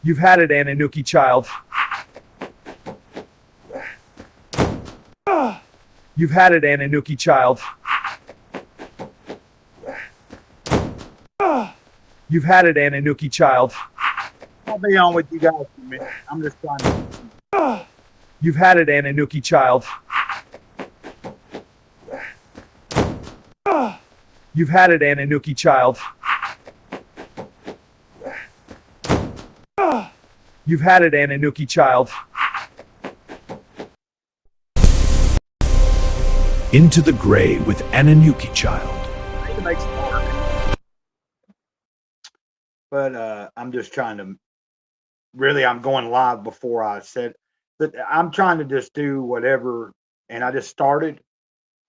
You've had it, Ananuki child. You've had it, Ananuki child. You've had it, Ananuki child. I'll be on with you guys for a minute. I'm just trying to. You've had it, Ananuki child. You've had it, Ananuki child. You've had it, Ananuki child. Into the Gray with Ananuki child. I need to make some work. But I'm just trying to. Really, I'm going live before I said that. I'm trying to just do whatever, and I just started,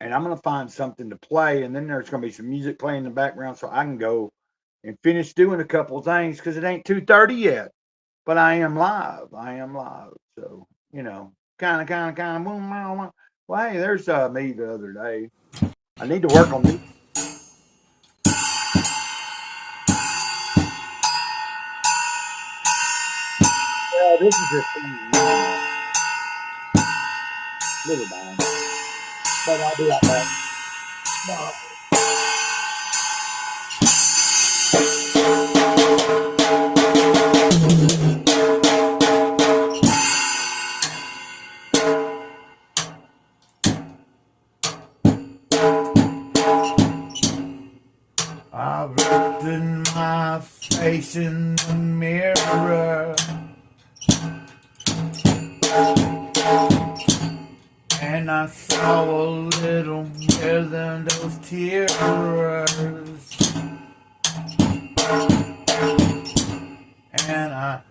and I'm gonna find something to play, and then there's gonna be some music playing in the background, so I can go and finish doing a couple of things because it ain't 2:30 yet. But I am live. I am live. So kind of. Well, hey, there's me the other day. I need to work on this. Yeah, this is just little bad. But I'll be right back. No. I've looked in my face in the mirror, and I saw a little more than those tears, and I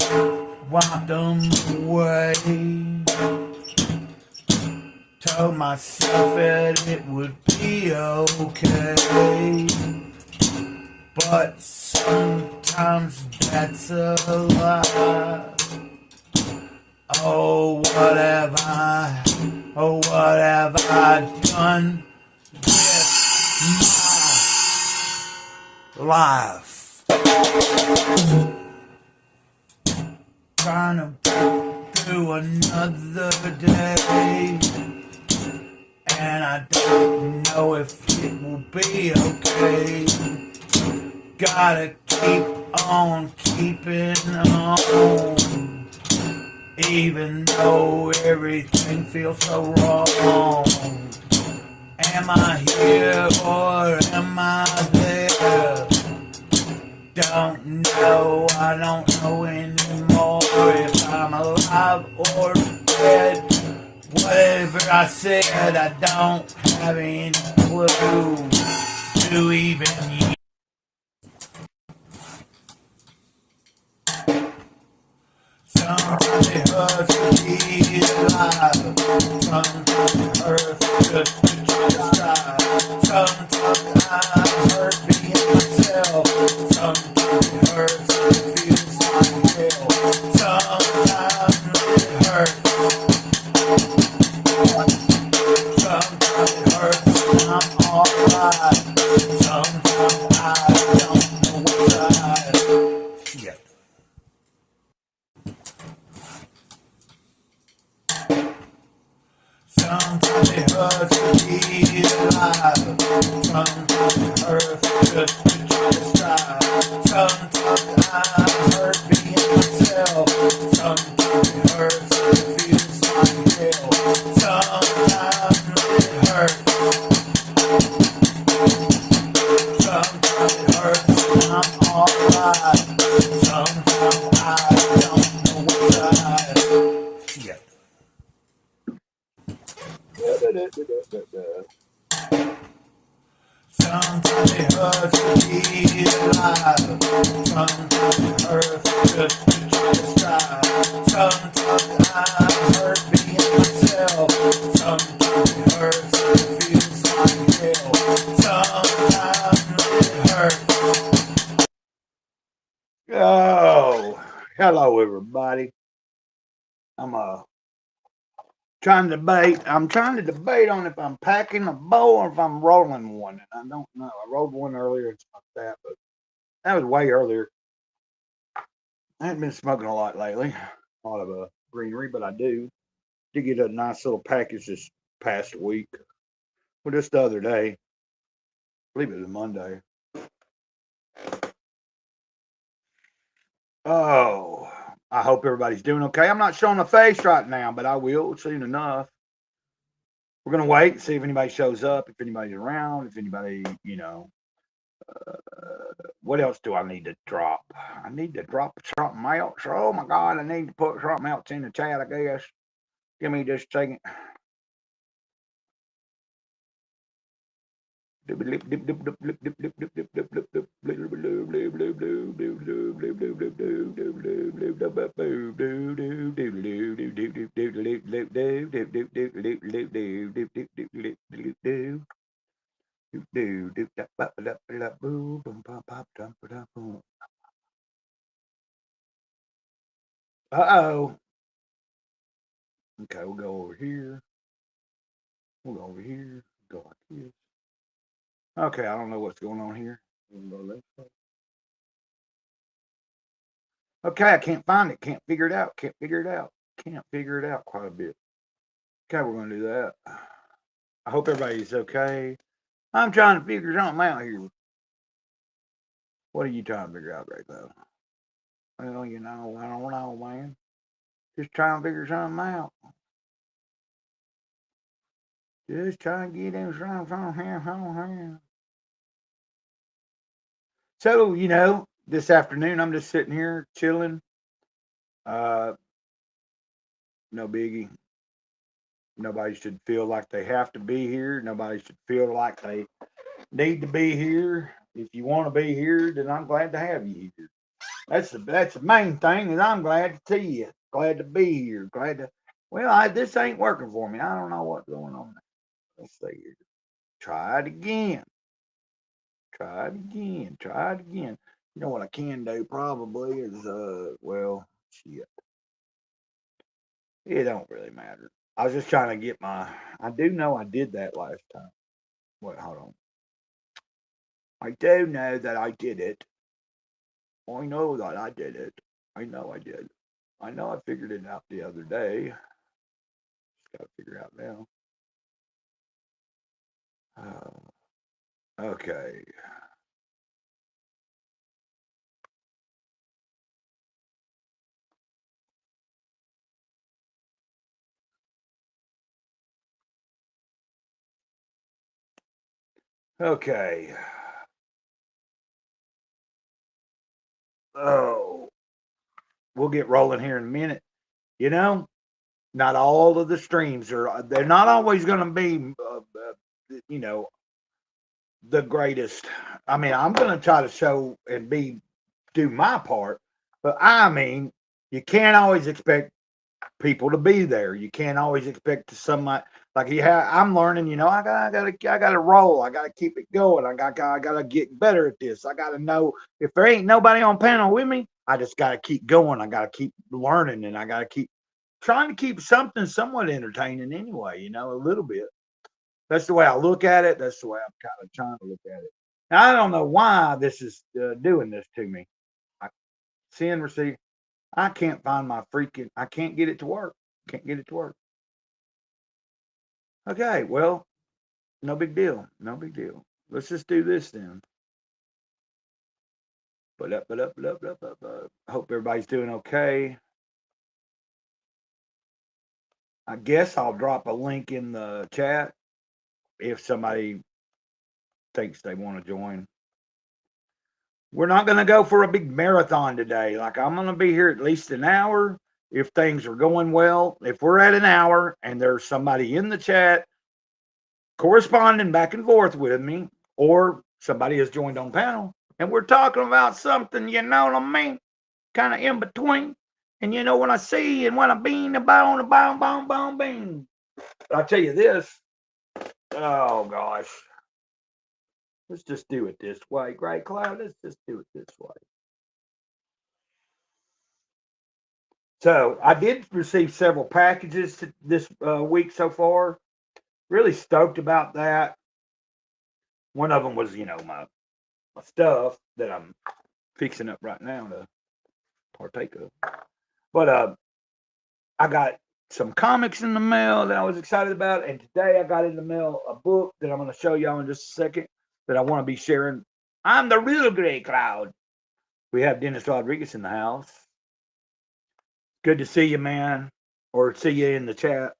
wiped them away. Told myself that it would be okay. But sometimes that's a lie. Oh, what have I done with my life? Trying to get through another day, and I don't know if it will be okay. Gotta keep on keeping on, even though everything feels so wrong. Am I here or am I there? Don't know, I don't know anymore if I'm alive or dead. Whatever I said, I don't have any clue to even use. Sometimes it hurts to be alive. Sometimes it hurts just to try. Sometimes I hurt being myself. Sometimes it hurts to feel like hell. Sometimes it hurts. Sometimes it hurts when I'm alright. Sometimes I don't know what's right. Shit. Sometimes it hurts to be alive. Sometimes it hurts just to try to strive. Sometimes I hurt being myself. Sometimes it hurts to feel like hell. Sometimes it hurts. Sometimes it hurts when I'm alright. Sometimes I don't know what's right. Shit. Sometimes it hurts to be alive. Sometimes it hurts just to try to strive. Sometimes I hurt being myself. Sometimes it hurts to feel like hell. Sometimes it hurts. Oh, hello everybody. I'm trying to debate on if I'm packing a bow or if I'm rolling one, and I don't know. I rolled one earlier and stuff like that, but that was way earlier. I haven't been smoking a lot lately. A lot of greenery, but I do. Did get a nice little package this past week. Well, just the other day. I believe it was Monday. Oh, I hope everybody's doing okay. I'm not showing a face right now, but I will soon enough. We're going to wait and see if anybody shows up, if anybody's around, if anybody, what else do I need to drop? I need to drop something else. Oh my God, I need to put something else in the chat, I guess. Give me just a second. Uh-oh. Okay, we'll go over here. We'll go over here. Go like this. Okay, I don't know what's going on here. Okay, I can't find it. Can't figure it out. Can't figure it out. Can't figure it out quite a bit. Okay, we're going to do that. I hope everybody's okay. I'm trying to figure something out here. What are you trying to figure out right now? Well, I don't know, man. Just trying to figure something out. Just trying to get in something here. So, this afternoon I'm just sitting here chilling. No biggie. Nobody should feel like they have to be here. Nobody should feel like they need to be here. If you want to be here, then I'm glad to have you here. That's the main thing, is I'm glad to see you. Glad to be here. Glad to. Well, this ain't working for me. I don't know what's going on. Let's see here. Try it again. Try it again. Try it again. You know what I can do probably is shit. It don't really matter. I was just trying to get I do know I did that last time. Wait, hold on. I do know that I did it. I know that I did it. I know I did. I know I figured it out the other day. Just gotta figure it out now. Okay. Okay. Oh, we'll get rolling here in a minute. Not all of the streams they're not always going to be, the greatest. I mean, I'm going to try to show and do my part, but I mean, you can't always expect people to be there. You can't always expect somebody like I'm learning. I gotta roll. I gotta keep it going. I gotta get better at this. I gotta know if there ain't nobody on panel with me. I just gotta keep going. I gotta keep learning, and I gotta keep trying to keep something somewhat entertaining anyway. A little bit. That's the way I look at it. That's the way I'm kind of trying to look at it. Now, I don't know why this is doing this to me. Send, receive. I can't find I can't get it to work. Can't get it to work. Okay, well, no big deal. No big deal. Let's just do this then. But hope everybody's doing okay. I guess I'll drop a link in the chat if somebody thinks they want to join. We're not going to go for a big marathon today. Like, I'm going to be here at least an hour if things are going well. If we're at an hour and there's somebody in the chat corresponding back and forth with me, or somebody has joined on panel, and we're talking about something, you know what I mean? Kind of in between. And you know what I see and what I bean about a boom, bean. I'll tell you this. Oh, gosh. Let's just do it this way. Great Cloud, let's just do it this way. So I did receive several packages this week so far. Really stoked about that. One of them was, my stuff that I'm fixing up right now to partake of. But I got some comics in the mail that I was excited about, and today I got in the mail a book that I'm going to show y'all in just a second that I want to be sharing. I'm the real Gray Cloud. We have Dennis Rodriguez in the house. Good to see you, man, or see you in the chat.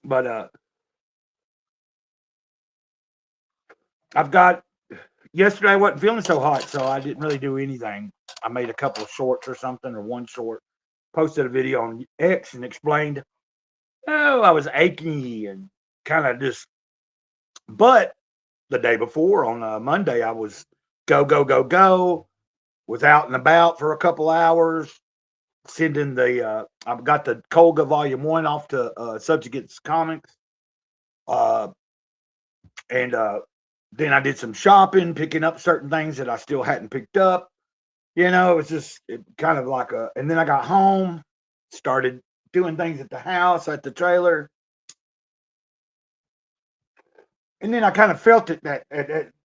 But I've got, yesterday I wasn't feeling so hot, so I didn't really do anything. I made a couple of shorts or something, or one short, posted a video on X and explained, oh, I was achy and kind of just, but the day before on Monday, I was go, was out and about for a couple hours, sending I've got the Colga Volume 1 off to Subjugates Comics. And then I did some shopping, picking up certain things that I still hadn't picked up. You know, it was kind of like and then I got home, started doing things at the house, at the trailer. And then I kind of felt it that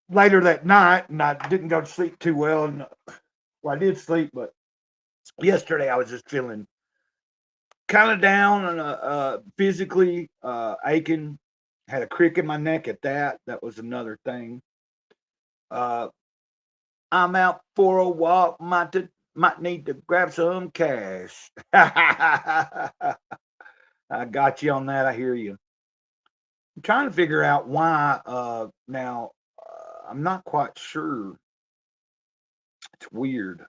later that night, and I didn't go to sleep too well. And well, I did sleep, but yesterday I was just feeling kind of down and physically aching. Had a crick in my neck at that. That was another thing. I'm out for a walk. Might need to grab some cash. I got you on that. I hear you. I'm trying to figure out why now. I'm not quite sure. It's weird.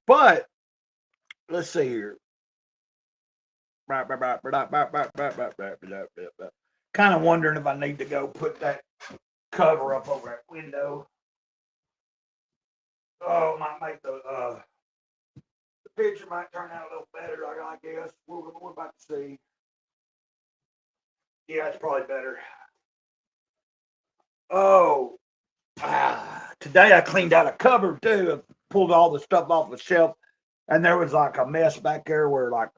But let's see here. Kind of wondering if I need to go put that cover up over that window. Oh, might make the picture might turn out a little better, I guess. We're about to see. Yeah, it's probably better. Oh, today I cleaned out a cupboard too. I pulled all the stuff off the shelf, and there was like a mess back there where, like,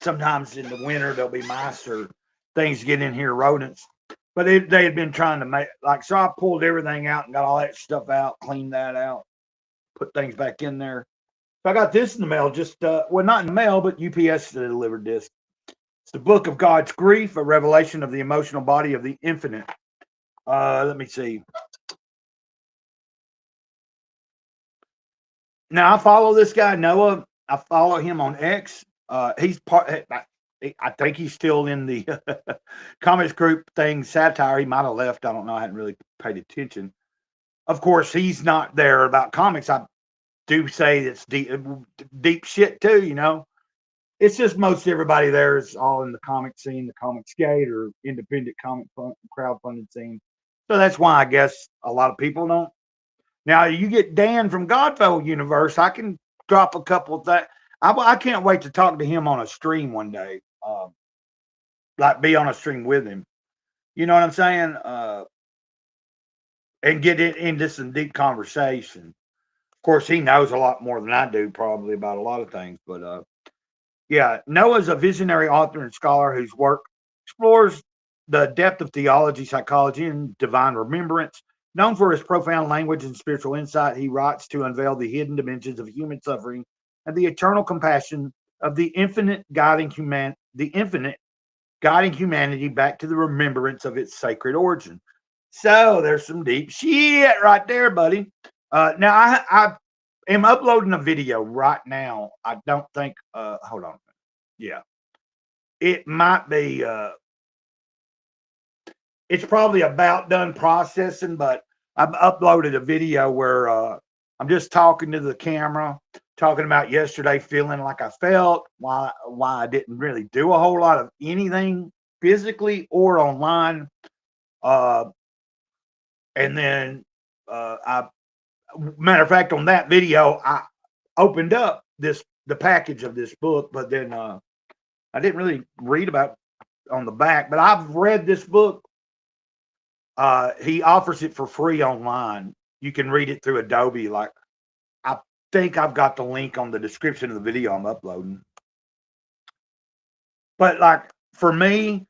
sometimes in the winter there'll be mice or things get in here, rodents. But they had been trying to make, like, so I pulled everything out and got all that stuff out, cleaned that out, put things back in there. So I got this in the mail, just well, not in the mail, but UPS delivered this. It's the Book of God's Grief, a revelation of the emotional body of the infinite. Let me see. Now I follow this guy Noah. I follow him on X. He's part. I think he's still in the comics group thing, satire. He might have left. I don't know. I hadn't really paid attention. Of course, he's not there about comics. I do say it's deep shit too. You know, it's just most everybody there is all in the comic scene, the comic skate or independent comic crowdfunding scene. So that's why I guess a lot of people don't. Now you get Dan from Godfellow Universe. I can drop a couple of that. I can't wait to talk to him on a stream one day. Like be on a stream with him. You know what I'm saying? And get into some deep conversation. Of course, he knows a lot more than I do probably about a lot of things. But yeah, Noah's a visionary author and scholar whose work explores the depth of theology, psychology, and divine remembrance. Known for his profound language and spiritual insight, he writes to unveil the hidden dimensions of human suffering and the eternal compassion of the infinite guiding humanity back to the remembrance of its sacred origin. So there's some deep shit right there, buddy. Now I am uploading a video right now. I don't think. Hold on. Yeah, it might be. It's probably about done processing, but I've uploaded a video where I'm just talking to the camera, talking about yesterday, feeling like I felt, why I didn't really do a whole lot of anything physically or online. And then matter of fact, on that video, I opened up the package of this book, but then I didn't really read about on the back, but I've read this book. He offers it for free online. You can read it through Adobe. Like, I think I've got the link on the description of the video I'm uploading. But like for me,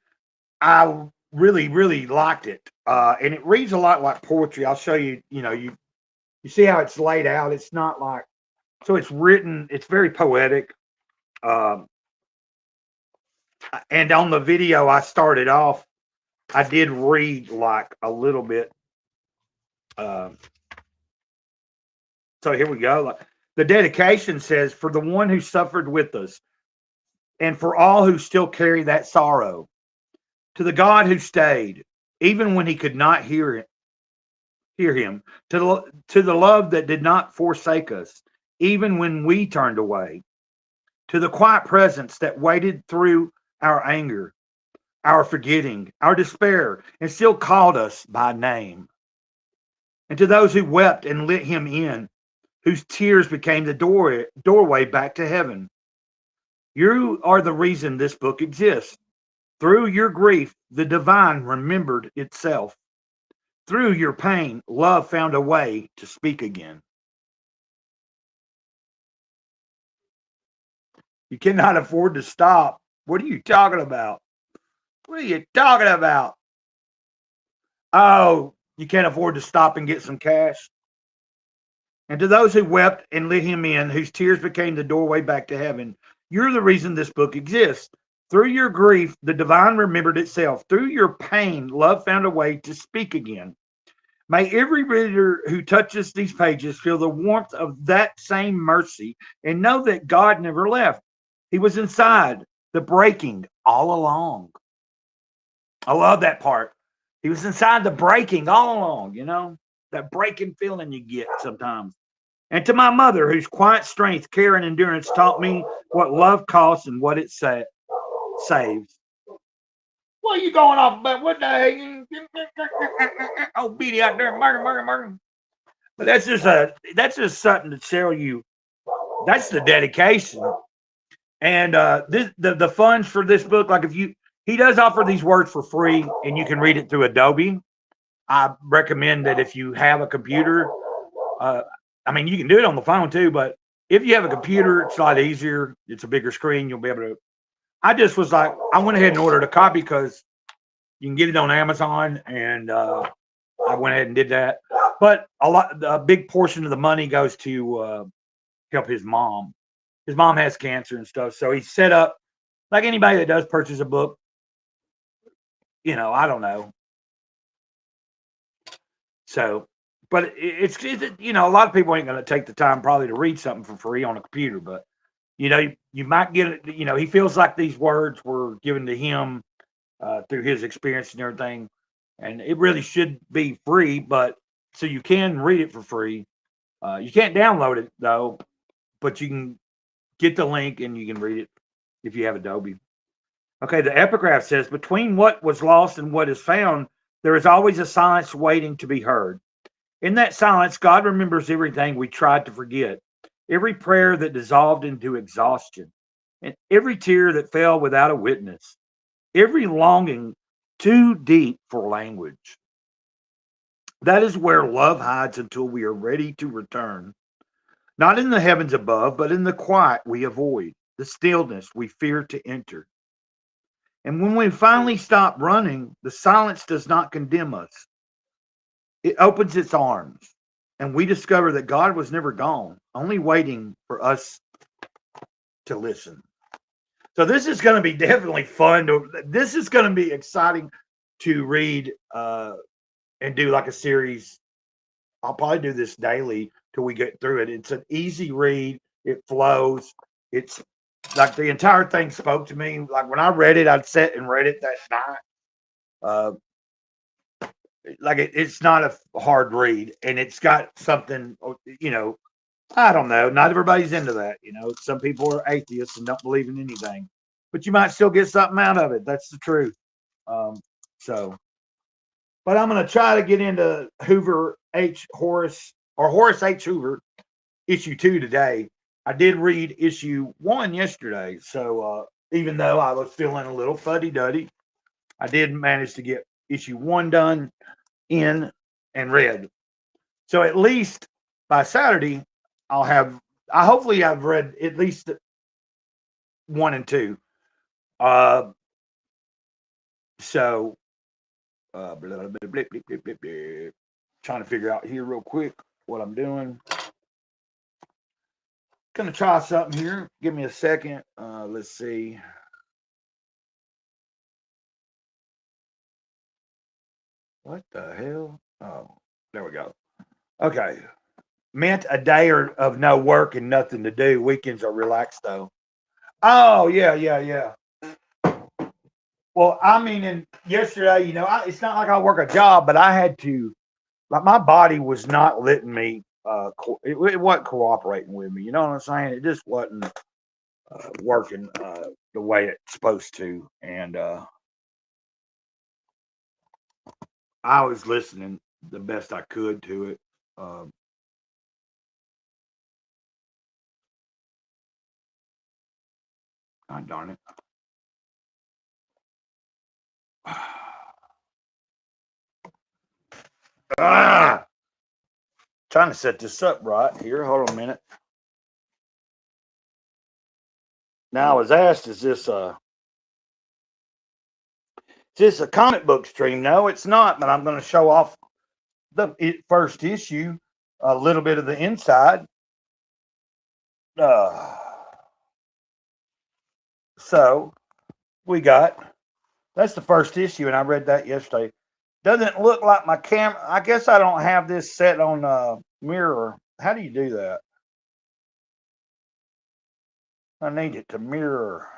I really, really liked it. And it reads a lot like poetry. I'll show you, you see how it's laid out. It's not like, so it's written, it's very poetic. Um, and on the video I started off, I did read like a little bit. So here we go. The dedication says, for the one who suffered with us, and for all who still carry that sorrow, to the God who stayed, even when he could not hear him, to the love that did not forsake us, even when we turned away, to the quiet presence that waited through our anger, our forgetting, our despair, and still called us by name, and to those who wept and let him in, whose tears became the doorway back to heaven. You are the reason this book exists. Through your grief, the divine remembered itself. Through your pain, love found a way to speak again. You cannot afford to stop. What are you talking about? What are you talking about? Oh, you can't afford to stop and get some cash? And to those who wept and let him in, whose tears became the doorway back to heaven, you're the reason this book exists. Through your grief, the divine remembered itself. Through your pain, love found a way to speak again. May every reader who touches these pages feel the warmth of that same mercy and know that God never left. He was inside the breaking all along. I love that part. He was inside the breaking all along, that breaking feeling you get sometimes. And to my mother, whose quiet strength, care, and endurance taught me what love costs and what it saves. What are you going off about? What the heck? Oh, Beatty out there, murder. But that's just something to tell you. That's the dedication. And the funds for this book, like he does offer these words for free, and you can read it through Adobe. I recommend that if you have a computer, you can do it on the phone too, but if you have a computer, it's a lot easier. It's a bigger screen. You'll be able to. I just was like, I went ahead and ordered a copy because you can get it on Amazon, and I went ahead and did that. But a big portion of the money goes to help his mom. His mom has cancer and stuff, so he's set up like anybody that does purchase a book. I don't know. So, but it's a lot of people ain't going to take the time probably to read something for free on a computer, but you might get it. He feels like these words were given to him through his experience and everything, and it really should be free. But so you can read it for free. You can't download it though, but you can get the link and you can read it if you have Adobe. Okay, the epigraph says, between what was lost and what is found, there is always a silence waiting to be heard. In that silence, God remembers everything we tried to forget, every prayer that dissolved into exhaustion, and every tear that fell without a witness, every longing too deep for language. That is where love hides until we are ready to return. Not in the heavens above, but in the quiet we avoid, the stillness we fear to enter. And when we finally stop running, the silence does not condemn us. It opens its arms, and we discover that God was never gone, only waiting for us to listen. So this is going to be definitely fun. This is going to be exciting to read and do like a series. I'll probably do this daily till we get through it. It's an easy read. It flows. It's like the entire thing spoke to me. Like when I read it, I'd sit and read it that night. It's not a hard read, and it's got something, I don't know. Not everybody's into that. Some people are atheists and don't believe in anything, but you might still get something out of it. That's the truth. But I'm going to try to get into Horace H. Hoover, issue 2 today. I did read issue 1 yesterday. So even though I was feeling a little fuddy-duddy, I did manage to get issue 1 done in and read. So at least by Saturday, hopefully I've read at least 1 and 2. So, blah, blah, blah, blah, blah, blah, blah, blah. Trying to figure out here real quick what I'm doing. Gonna try something here. Give me a second. Let's see. What the hell? Oh, there we go. Okay. Meant a day of no work and nothing to do. Weekends are relaxed though. Oh, yeah. Well, I mean, and yesterday, it's not like I work a job, but I had to, like, my body was not letting me, it wasn't cooperating with me. You know what I'm saying? It just wasn't working the way it's supposed to. And I was listening the best I could to it. God darn it. Trying to set this up right here. Hold on a minute. Now I was asked, is this a comic book stream? No, it's not, but I'm going to show off the first issue, a little bit of the inside. So that's the first issue, and I read that yesterday. Doesn't look like my camera. I guess I don't have this set on mirror. How do you do that? I need it to mirror.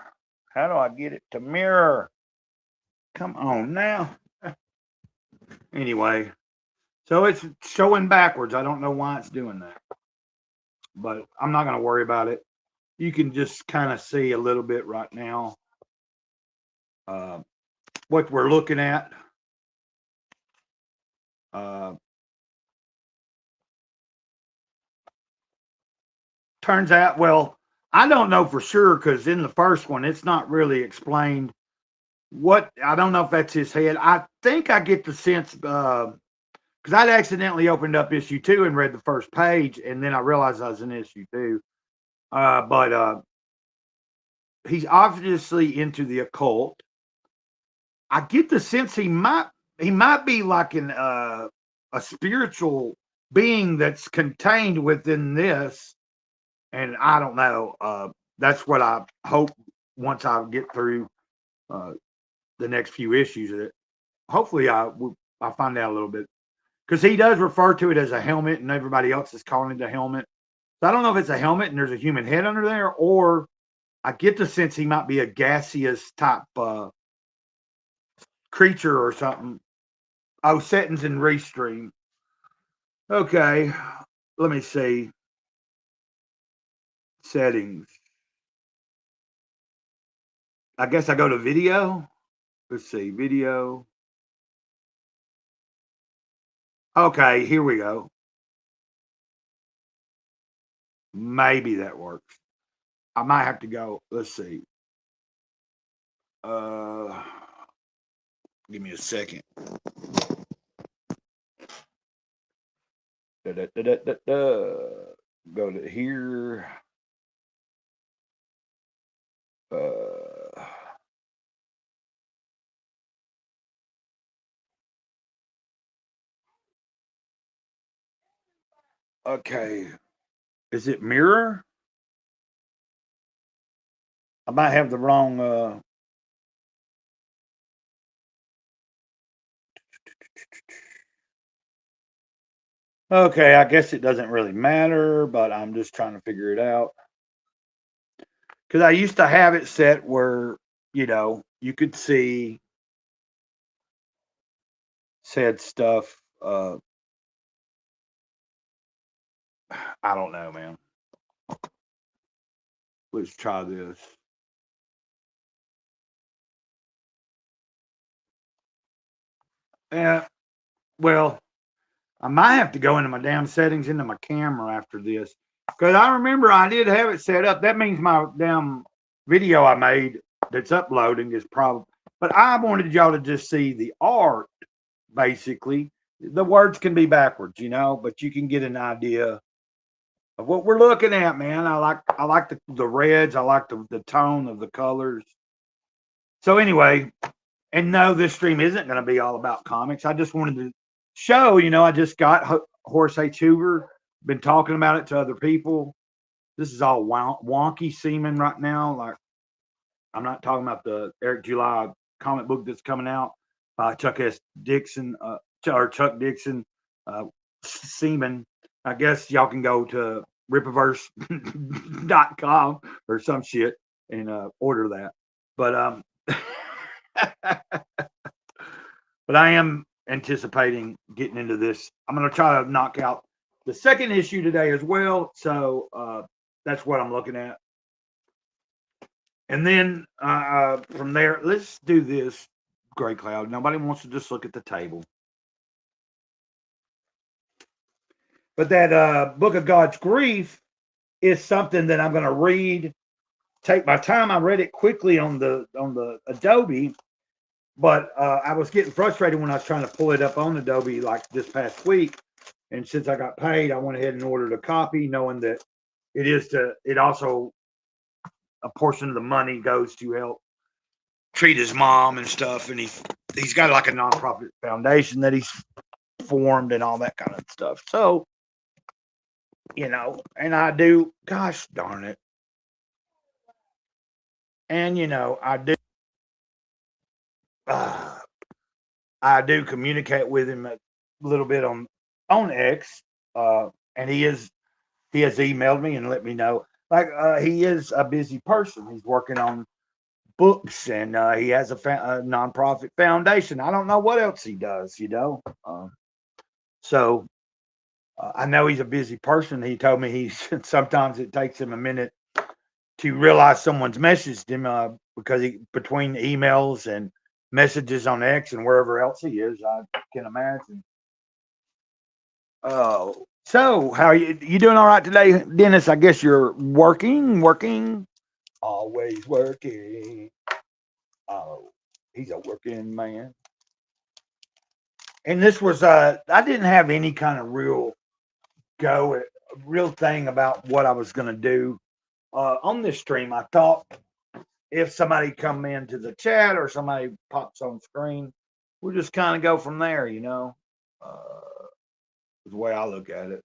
How do I get it to mirror? Come on now. Anyway, so it's showing backwards. I don't know why it's doing that, but I'm not going to worry about it. You can just kind of see a little bit right now what we're looking at. Turns out, well, I don't know for sure because in the first one, it's not really explained what. I don't know if that's his head. I think I get the sense because I'd accidentally opened up issue 2 and read the first page, and then I realized I was in issue 2. But he's obviously into the occult. I get the sense he might be like a spiritual being that's contained within this. And I don't know. That's what I hope once I get through the next few issues of it. Hopefully, I find out a little bit because he does refer to it as a helmet, and everybody else is calling it a helmet. So I don't know if it's a helmet and there's a human head under there, or I get the sense he might be a gaseous type creature or something. Oh, settings and restream. Okay, let me see. Settings. I guess I go to video. Let's see, video. Okay, here we go. Maybe that works. I might have to go. Let's see. Give me a second. Go to here. Okay. Is it mirror? I might have the wrong okay, I guess it doesn't really matter, but I'm just trying to figure it out. Because I used to have it set where, you could see said stuff. I don't know, man. Let's try this. Yeah, well, I might have to go into my damn settings into my camera after this. Because I remember I did have it set up. That means my damn video I made that's uploading is probably. But I wanted y'all to just see the art, basically. The words can be backwards, but you can get an idea of what we're looking at, man. I like the reds. I like the tone of the colors. So anyway, And no, this stream isn't going to be all about comics. I just wanted to show, I just got Horace H. Hoover, been talking about it to other people. This is all wonky seeming right now. Like, I'm not talking about the Eric July comic book that's coming out by Chuck Dixon, or Chuck Dixon, Seaman. I guess y'all can go to Rippaverse.com or some shit and order that. But but I am anticipating getting into this. I'm going to try to knock out the second issue today as well. So that's what I'm looking at. And then from there, let's do this, Gray Cloud. Nobody wants to just look at the table. But that Book of God's Grief is something that I'm going to read. Take my time. I read it quickly on the Adobe, but I was getting frustrated when I was trying to pull it up on Adobe like this past week. And since I got paid, I went ahead and ordered a copy, knowing that it also, a portion of the money goes to help treat his mom and stuff. And he's got like a nonprofit foundation that he's formed and all that kind of stuff. So, and I do, gosh darn it. And, I do communicate with him a little bit on X. And he has emailed me and let me know. Like, he is a busy person. He's working on books, and he has a nonprofit foundation. I don't know what else he does, So I know he's a busy person. He told me sometimes it takes him a minute to realize someone's messaged him because between emails and messages on X and wherever else he is, I can imagine. Oh. So, how are you doing all right today, Dennis? I guess you're working, always working. Oh, he's a working man. And this was, I didn't have any kind of real thing about what I was going to do on this stream. I thought if somebody come into the chat or somebody pops on screen, we'll just kind of go from there, the way I look at it.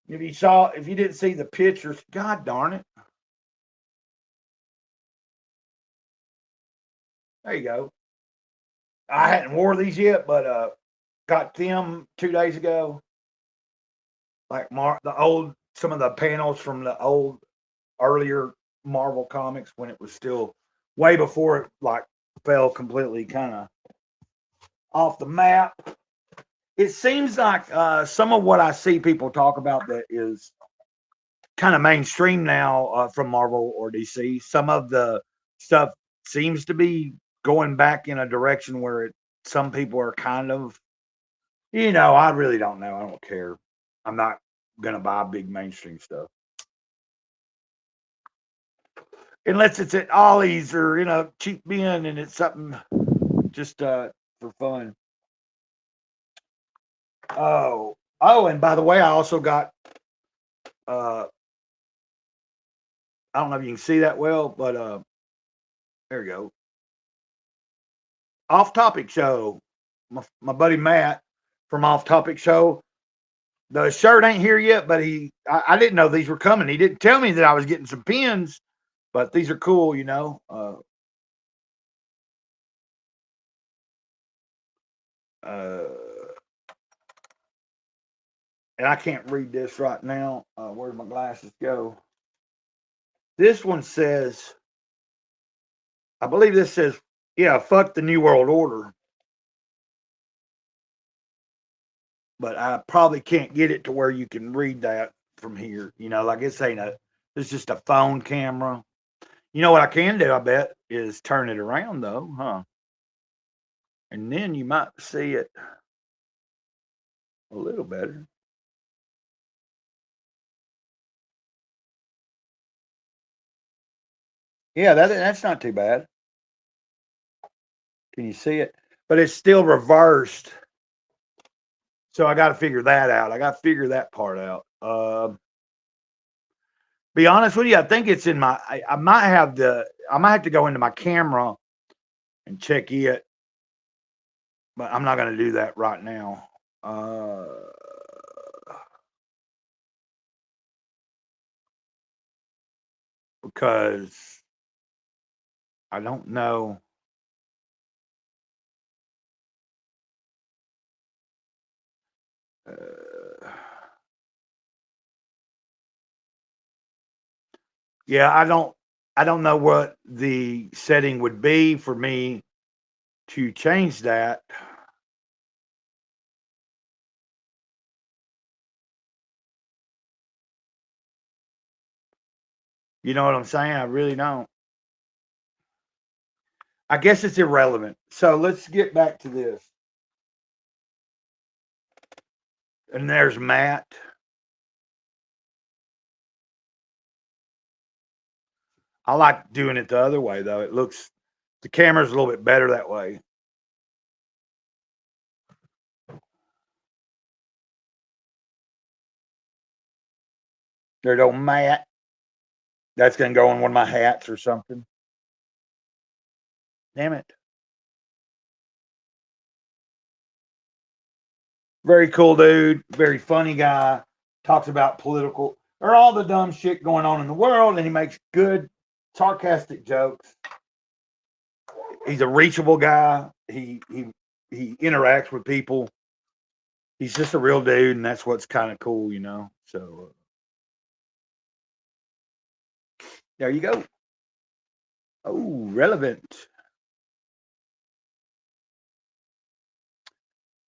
If you didn't see the pictures, God darn it. There you go. I hadn't wore these yet, but got them 2 days ago. Like some of the panels from the earlier Marvel comics when it was still way before it like fell completely kind of off the map. It seems like some of what I see people talk about that is kind of mainstream now from Marvel or DC. Some of the stuff seems to be going back in a direction where some people are kind of, I really don't know. I don't care. I'm not going to buy big mainstream stuff. Unless it's at Ollie's or in a cheap bin and it's something just for fun. Oh, and by the way, I also got, I don't know if you can see that well, but there you go. Off Topic Show. My buddy Matt from Off Topic Show. The shirt ain't here yet, but I didn't know these were coming. He didn't tell me that I was getting some pins, but these are cool, and I can't read this right now. Where'd my glasses go? This one says, I believe this says, fuck the New World Order. But I probably can't get it to where you can read that from here. Like it's just a phone camera. What I can do, I bet, is turn it around though, huh? And then you might see it a little better. Yeah, that's not too bad. Can you see it? But it's still reversed. So I got to figure that out. I got to figure that part out. Be honest with you, I think it's in I might have to go into my camera and check it. But I'm not going to do that right now. Because I don't know. Yeah, I don't know what the setting would be for me to change that. You know what I'm saying? I really don't. I guess it's irrelevant. So let's get back to this. And there's Matt. I like doing it the other way though. It looks the camera's a little bit better that way. There's old Matt. That's gonna go on one of my hats or something. Damn it. Very cool dude, very funny guy. Talks about political or all the dumb shit going on in the world, and he makes good, sarcastic jokes. He's a reachable guy. He interacts with people. He's just a real dude, and that's what's kind of cool, you know. So there you go. Oh, relevant.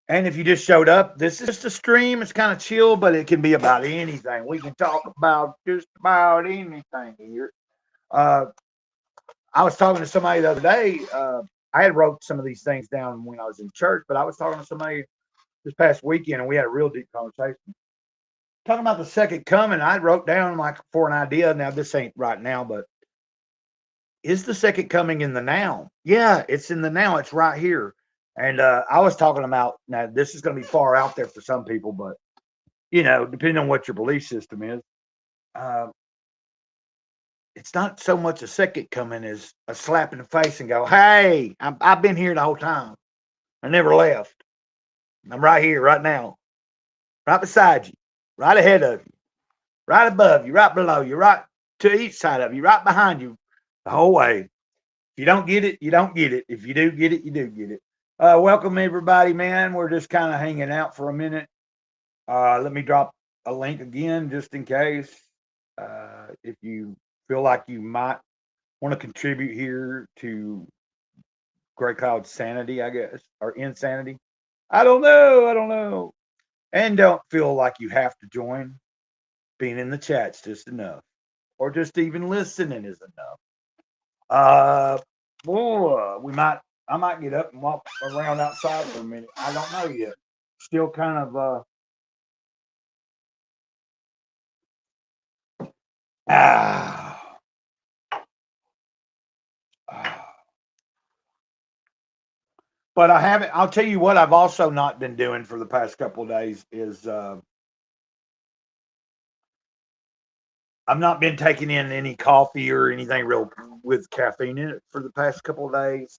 And if you just showed up, this is just a stream. It's kind of chill, but it can be about anything. We can talk about just about anything here. I was talking to somebody the other day. I had wrote some of these things down when I was in church, but I was talking to somebody this past weekend, and we had a real deep conversation. Talking about the second coming, I wrote down like for an idea. Now, this ain't right now, but is the second coming in the now? Yeah, it's in the now. It's right here. And I was talking about, now this is going to be far out there for some people, but you know, depending on what your belief system is, it's not so much a second coming as a slap in the face and go, hey, I've been here the whole time. I never left. I'm right here, right now, right beside you, right ahead of you, right above you, right below you, right to each side of you, right behind you, the whole way. If you don't get it, you don't get it. If you do get it, you do get it. Welcome everybody, man. We're just kind of hanging out for a minute. Let me drop a link again just in case. If you feel like you might want to contribute here to Grey Cloud Sanity, I guess, or Insanity. I don't know. And don't feel like you have to join. Being in the chat's just enough. Or just even listening is enough. I might get up and walk around outside for a minute. I don't know yet. Still kind of but I haven't. I'll tell you what I've also not been doing for the past couple of days is I've not been taking in any coffee or anything real with caffeine in it for the past couple of days.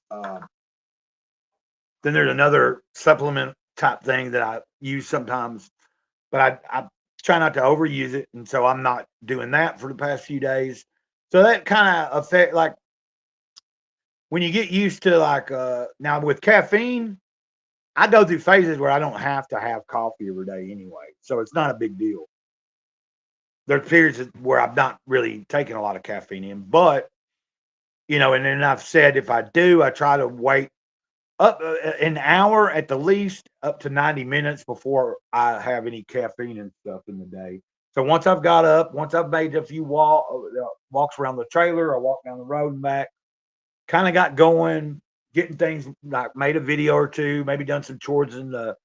Then there's another supplement type thing that I use sometimes, but I try not to overuse it, and so I'm not doing that for the past few days. So that kind of affect, like when you get used to like now with caffeine, I go through phases where I don't have to have coffee every day anyway, so it's not a big deal. There's periods where I'm not really taking a lot of caffeine in, but you know, and then I've said if I do, I try to wait up an hour at the least, up to 90 minutes before I have any caffeine and stuff in the day. So once I've got up, once I've made a few walks around the trailer, I walk down the road and back, kind of got going, getting things like made a video or two, maybe done some chores in the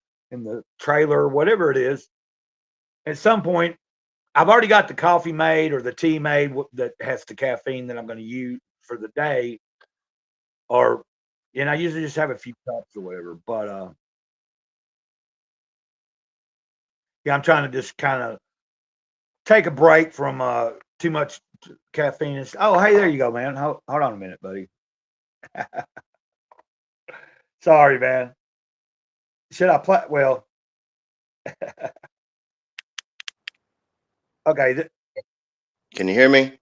trailer, whatever it is. At some point, I've already got the coffee made or the tea made that has the caffeine that I'm going to use for the day, or I usually just have a few cups or whatever. But yeah, I'm trying to just kind of take a break from too much caffeine. Oh, hey, there you go, man. Hold on a minute, buddy. Sorry, man. Should I play? Well, okay. Can you hear me?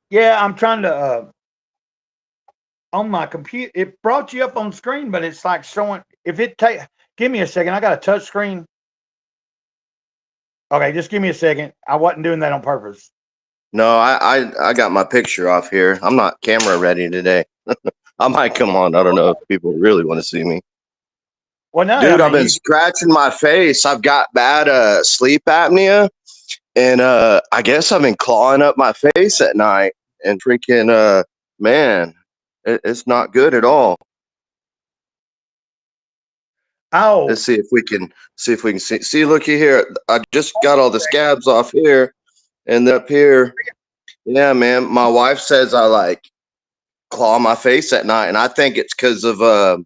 Yeah, I'm trying to on my computer. It brought you up on screen, but it's like showing. If it take, give me a second. I got a touch screen. Okay, just give me a second. I wasn't doing that on purpose. No, I got my picture off here. I'm not camera ready today. I might come on. I don't know if people really want to see me. Well, no, Dude, I I've mean, been scratching my face. I've got bad sleep apnea, and I guess I've been clawing up my face at night and freaking man, it's not good at all. oh, Let's see if we can see. Looky here. I just got all the scabs off here and up here. Yeah, man. My wife says I like claw my face at night, and I think it's because of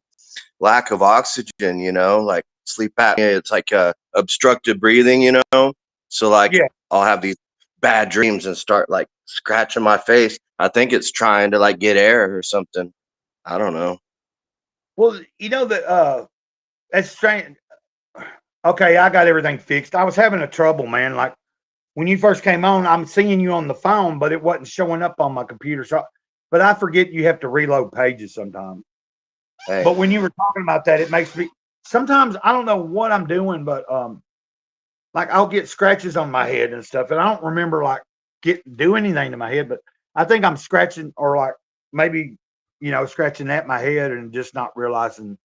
lack of oxygen. You know, like sleep apnea. It's like obstructed breathing. You know, so like yeah. I'll have these bad dreams and start like scratching my face. I think it's trying to like get air or something. I don't know. Well, you know that that's strange. Okay, I got everything fixed. I was having a trouble, man. Like when you first came on, I'm seeing you on the phone, but it wasn't showing up on my computer. So, but I forget you have to reload pages sometimes. Hey, But when you were talking about that, it makes me sometimes I don't know what I'm doing, but like I'll get scratches on my head and stuff, and I don't remember like do anything to my head, but I think I'm scratching or like maybe scratching at my head and just not realizing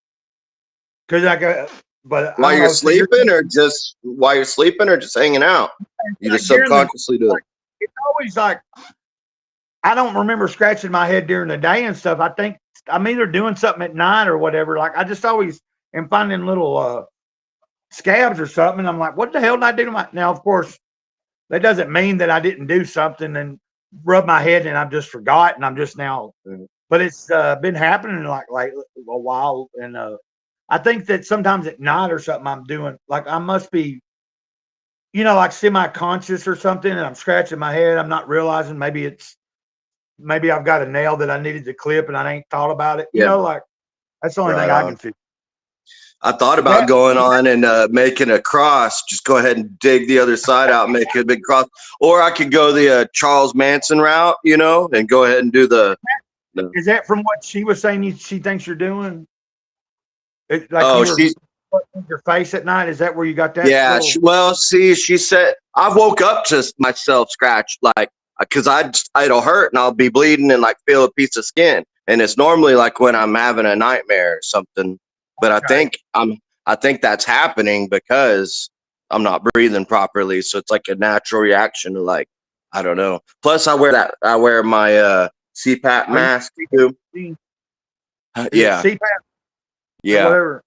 because I got. But I while don't you're know. So you're sleeping, or just while you're sleeping, or just hanging out, you like just during the subconsciously do it. it's always like I don't remember scratching my head during the day and stuff. I think I'm either doing something at night or whatever. Like I just always am finding little scabs or something. And I'm like, what the hell did I do to my now? Of course, that doesn't mean that I didn't do something and rub my head and I've just forgot and I'm just now. But it's been happening like a while, and I think that sometimes at night or something I'm doing like I must be, like semi-conscious or something, and I'm scratching my head. I'm not realizing maybe I've got a nail that I needed to clip and I ain't thought about it. Yeah, Like that's the only right thing I on. can figure. I thought Is about that going on and making a cross. Just go ahead and dig the other side out, and make a big cross. Or I could go the Charles Manson route, and go ahead and do the. is that from what she was saying? She thinks you're doing like Oh, you were she's putting your face at night. Is that where you got that? yeah. Little, Well, see, she said I woke up to myself scratched, like because it'll hurt and I'll be bleeding and like feel a piece of skin, and it's normally like when I'm having a nightmare or something. But okay. I think that's happening because I'm not breathing properly, so it's like a natural reaction to like I don't know. Plus, I wear my CPAP Are you mask too. is it Yeah, CPAP or yeah. whatever?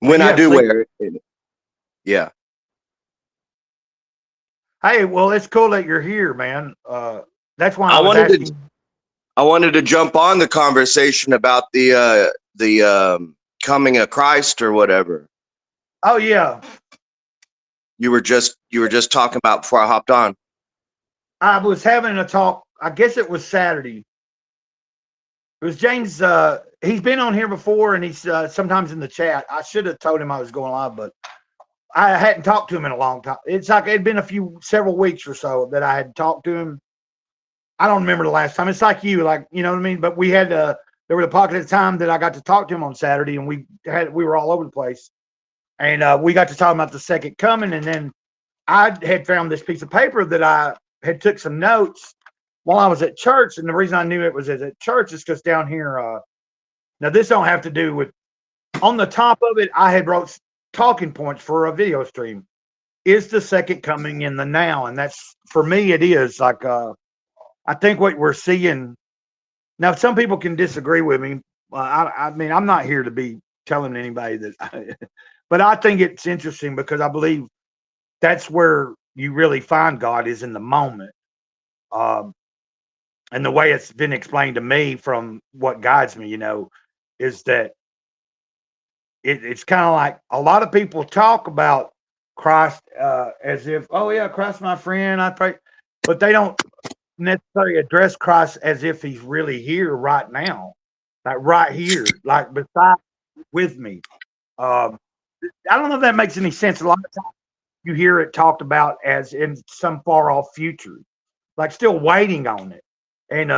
When You I have do sleep. wear it, yeah. Hey, well, it's cool that you're here, man. That's why I I was wanted to asking. I wanted to jump on the conversation about the coming of Christ or whatever Oh yeah, you were just talking about before I hopped on. I was having a talk. I guess it was Saturday. It was James. He's been on here before, and he's sometimes in the chat. I should have told him I was going live, but I hadn't talked to him in a long time. It's like it'd been several weeks or so that I had talked to him. I don't remember the last time. It's like you, like you know what I mean. But we had there was a pocket of time that I got to talk to him on Saturday, and we were all over the place, and we got to talk about the second coming, and then I had found this piece of paper that I had took some notes while I was at church, and the reason I knew it was at church is because down here. Now this don't have to do with. On the top of it, I had wrote talking points for a video stream. Is the second coming in the now? And that's for me. It is like I think what we're seeing now. Some people can disagree with me. I mean, I'm not here to be telling anybody that, but I think it's interesting because I believe that's where you really find God is in the moment. And the way it's been explained to me from what guides me, is that it's kind of like a lot of people talk about Christ as if, oh yeah, Christ, my friend, I pray, but they don't necessarily address Christ as if he's really here right now, like right here, like beside with me. I don't know if that makes any sense. A lot of times you hear it talked about as in some far off future, like still waiting on it. And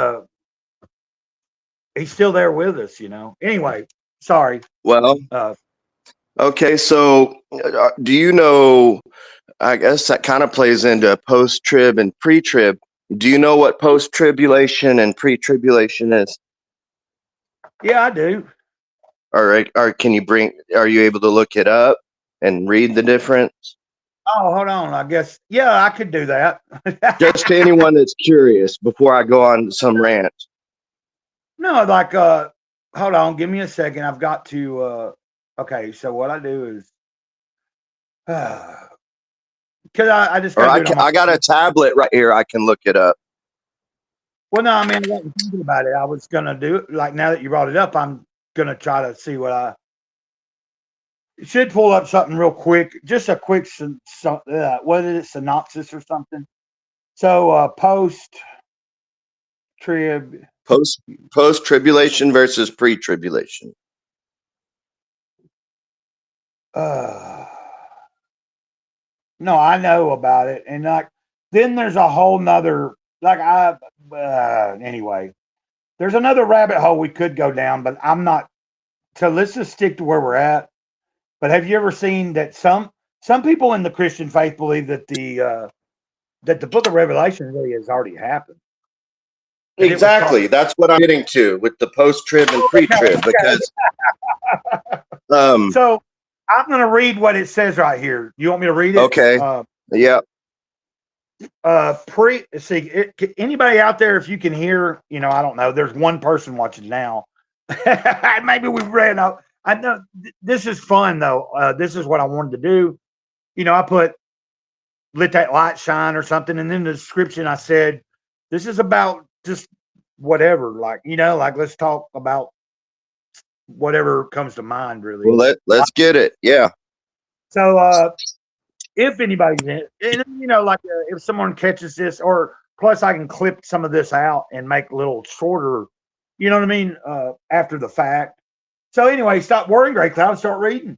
he's still there with us, you know. Anyway, sorry. Well, Uh, okay. So, do you know? I guess that kind of plays into post-trib and pre-trib. Do you know what post-tribulation and pre-tribulation is? yeah, I do. Or can you are you able to look it up and read the difference? Oh, hold on. I guess, yeah, I could do that. Just to anyone that's curious before I go on some rant. No, like, hold on. Give me a second. I've got to, okay. So what I do is, because I just Or got to do it on my I got a tablet right here. I can look it up. Well, no, I mean, I wasn't thinking about it. I was going to do it. Like, now that you brought it up, I'm going to try to see what I should pull up something real quick. Just a quick, what is it, synopsis or something? So, post-trib. Post-tribulation versus pre-tribulation. No, I know about it. And like, then there's a whole nother, like, anyway, there's another rabbit hole we could go down, but I'm not. So let's just stick to where we're at. But have you ever seen that some people in the Christian faith believe that the book of Revelation really has already happened? Exactly. That's what I'm getting to with the post-trib and pre-trib because so I'm going to read what it says right here. You want me to read it? Okay. Yeah. Anybody out there, if you can hear, you know, I don't know. There's one person watching now. Maybe we ran out. I know this is fun though. This is what I wanted to do. You know, I put let that light shine or something, and in the description I said, this is about just whatever, like, you know, like let's talk about whatever comes to mind, really. Well, let's get it. Yeah. So, if anybody's in it, and you know, like if someone catches this, or plus I can clip some of this out and make a little shorter, you know what I mean, after the fact. So anyway, stop worrying, Gray Cloud, start reading.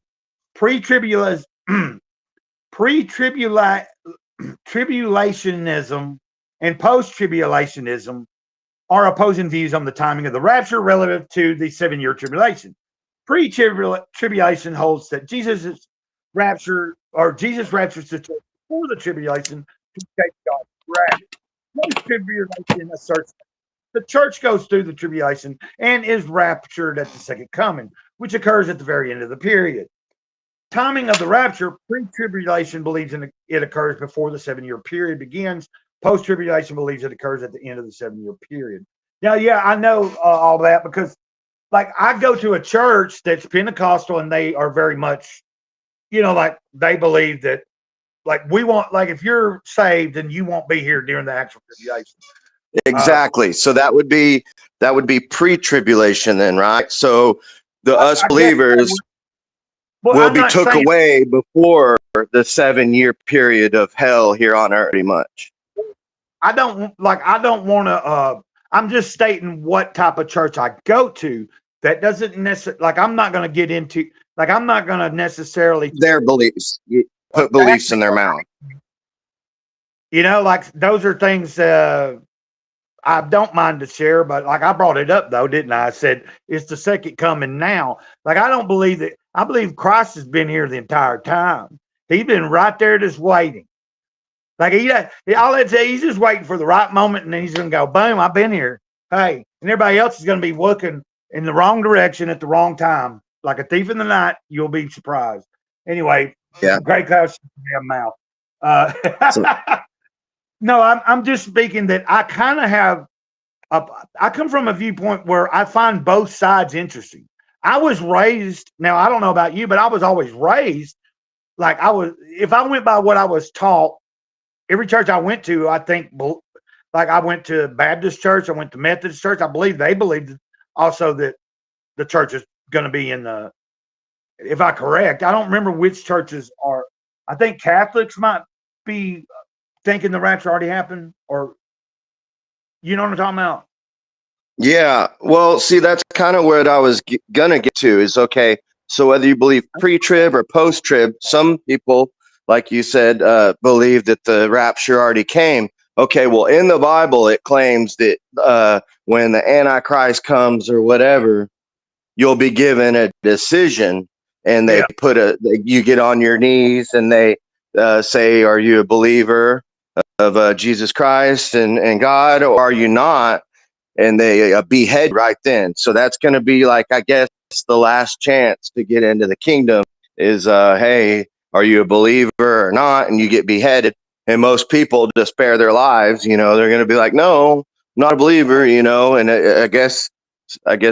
Tribulationism and post-tribulationism are opposing views on the timing of the rapture relative to the 7-year tribulation. Pre-tribulation holds that Jesus raptures the church before the tribulation to escape God's wrath. Post-tribulation asserts the church goes through the tribulation and is raptured at the second coming, which occurs at the very end of the period. Timing of the rapture, pre-tribulation believes it occurs before the 7-year period begins. Post-tribulation believes it occurs at the end of the 7-year period. Now, yeah, I know all that because, like, I go to a church that's Pentecostal and they are very much, you know, like they believe that, like, if you're saved, then you won't be here during the actual tribulation. Exactly. So that would be pre-tribulation then, right? So us believers will be took away before the 7-year period of hell here on earth, pretty much. I don't want to, I'm just stating what type of church I go to. That doesn't necessarily, like, I'm not going to get into, like, I'm not going to necessarily. Their beliefs. You put beliefs in their mouth. You know, like, those are things I don't mind to share, but like I brought it up though, didn't I? I said, it's the second coming now. Like, I don't believe that. I believe Christ has been here the entire time. He's been right there just waiting. Like, all that say, he's just waiting for the right moment, and then he's going to go, boom, I've been here. Hey, and everybody else is going to be looking in the wrong direction at the wrong time. Like a thief in the night, you'll be surprised. Anyway, yeah. Great Cloud, shut your damn mouth. No, I'm just speaking that I kind of have, I come from a viewpoint where I find both sides interesting. I was raised, now I don't know about you, but I was always raised, like if I went by what I was taught, every church I went to, I think, like I went to Baptist church, I went to Methodist church, I believe they believed also that the church is going to be in the, if I'm correct, I don't remember which churches are, I think Catholics might be thinking the rapture already happened, or you know what I'm talking about? Yeah. Well, see, that's kind of what I was gonna get to is, okay, So whether you believe pre-trib or post-trib, some people, like you said, believe that the rapture already came. Okay, well, in the Bible, it claims that when the Antichrist comes or whatever, you'll be given a decision, and they Yeah. you get on your knees, and they say, "Are you a believer of Jesus Christ and God, or are you not?" And they behead right then. So that's going to be like, I guess, the last chance to get into the kingdom is, hey, are you a believer or not? And you get beheaded. And most people just spare their lives. You know, they're going to be like, no, I'm not a believer. You know, and I guess,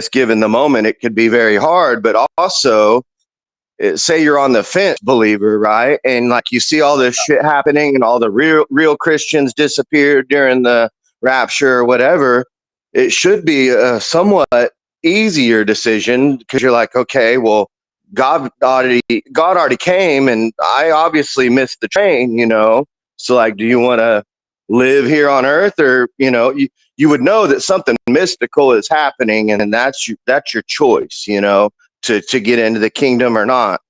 given the moment, it could be very hard. But also, say you're on the fence believer, right? And like you see all this shit happening, and all the real Christians disappeared during the rapture or whatever. It should be a somewhat easier decision, because you're like, okay, well, God already came, and I obviously missed the train, you know. So like, do you want to live here on earth, or you would know that something mystical is happening, and that's your choice, you know, to get into the kingdom or not.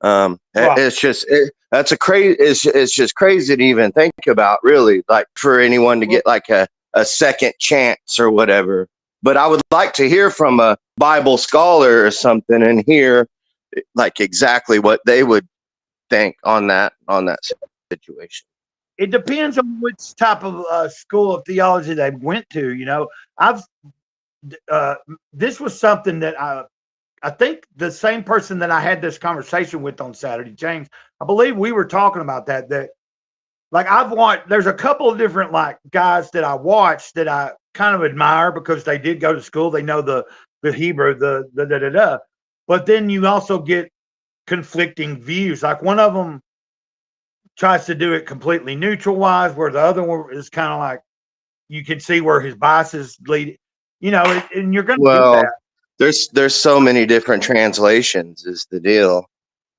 Right. It's just that's a crazy. It's just crazy to even think about, really, like for anyone to get like a second chance or whatever. But I would like to hear from a Bible scholar or something, and hear like exactly what they would think on that situation. It depends on which type of school of theology they went to. You know, I've this was something that I think the same person that I had this conversation with on Saturday, James, I believe we were talking about that like I've watched, there's a couple of different like guys that I watched that I kind of admire because they did go to school. They know the Hebrew, the da da da. But then you also get conflicting views. Like one of them tries to do it completely neutral wise, where the other one is kind of like you can see where his biases lead. You know, and you're going to do Well, that. there's so many different translations is the deal.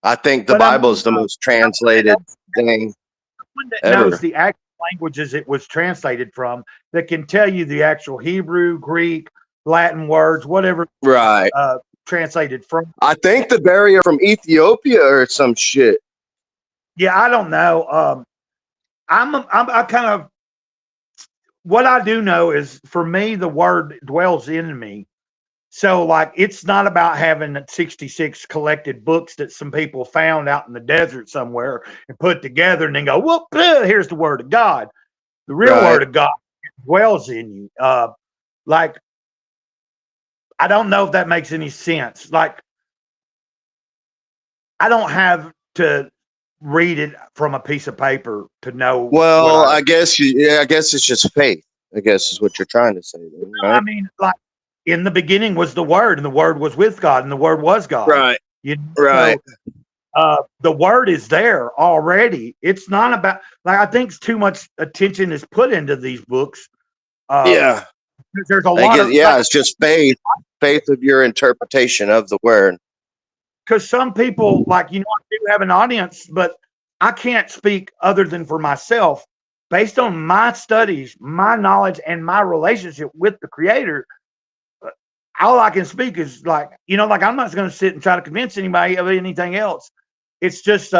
I think the But I Bible mean, is the most translated thing someone that knows ever. the actual languages it was translated from that can tell you the actual Hebrew, Greek, Latin words, whatever Right. translated from. I think the barrier from Ethiopia or some shit. Yeah, I don't know. I kind of what I do know is for me the word dwells in me. So like it's not about having 66 collected books that some people found out in the desert somewhere and put together and then go, whoop, here's the word of God. The real Right. word of God dwells in you. Like I don't know if that makes any sense. Like I don't have to read it from a piece of paper to know Well, I guess I guess it's just faith. I guess is what you're trying to say, then, I right? mean, like in the beginning was the word, and the word was with God, and the word was God. Right. You know? Right. So the word is there already. It's not about like I think too much attention is put into these books. Yeah. There's a I lot guess, of yeah, like it's just faith of your interpretation of the word. because some people like I do have an audience, but I can't speak other than for myself based on my studies, my knowledge, and my relationship with the Creator. All I can speak is like like I'm not going to sit and try to convince anybody of anything else. It's just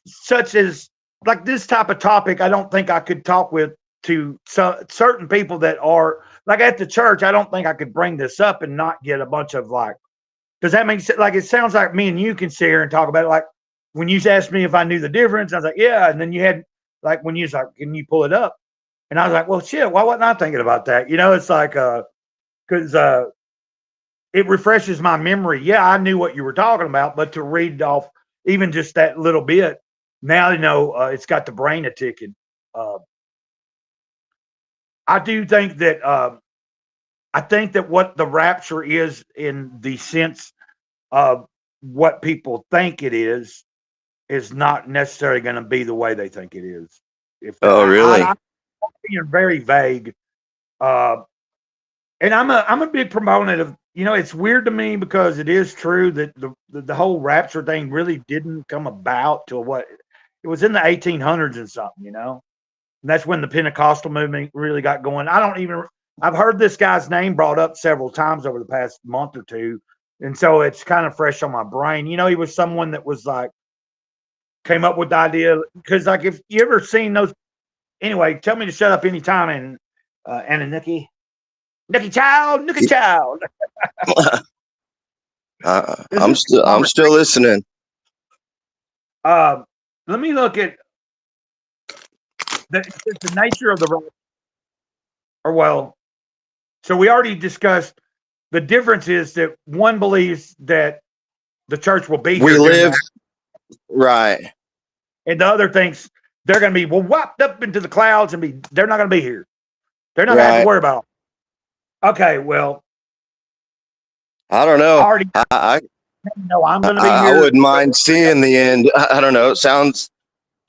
such as like this type of topic. I don't think I could talk with to certain people that are like at the church. I don't think I could bring this up and not get a bunch of like. Does that make sense? Like it sounds like me and you can sit here and talk about it. Like when you asked me if I knew the difference, I was like, yeah. And then you had like when you was like, can you pull it up? And I was like, well, shit. Why wasn't I thinking about that? It's like because it refreshes my memory. Yeah, I knew what you were talking about, but to read off even just that little bit, now it's got the brain a ticking. I do think that I think that what the rapture is in the sense of what people think it is not necessarily going to be the way they think it is. If Oh, really? I'm being very vague, and I'm a big proponent of it's weird to me because it is true that the whole rapture thing really didn't come about till what it was in the 1800s and something, and that's when the Pentecostal movement really got going. I've heard this guy's name brought up several times over the past month or two. And so it's kind of fresh on my brain. You know, he was someone that was like, came up with the idea. Because, like, if you ever seen those, anyway, tell me to shut up anytime. And Anna Nookie Child. I'm still listening. Let me look at the nature of the rapture. Or, well, so we already discussed the difference is that one believes that the church will be here. We live, right. And the other thinks they're going to be whopped up into the clouds and they're not going to be here. They're not going to have to worry about it. Okay, well, I don't know. I'm going to be here. I wouldn't mind seeing the end. I don't know. It sounds,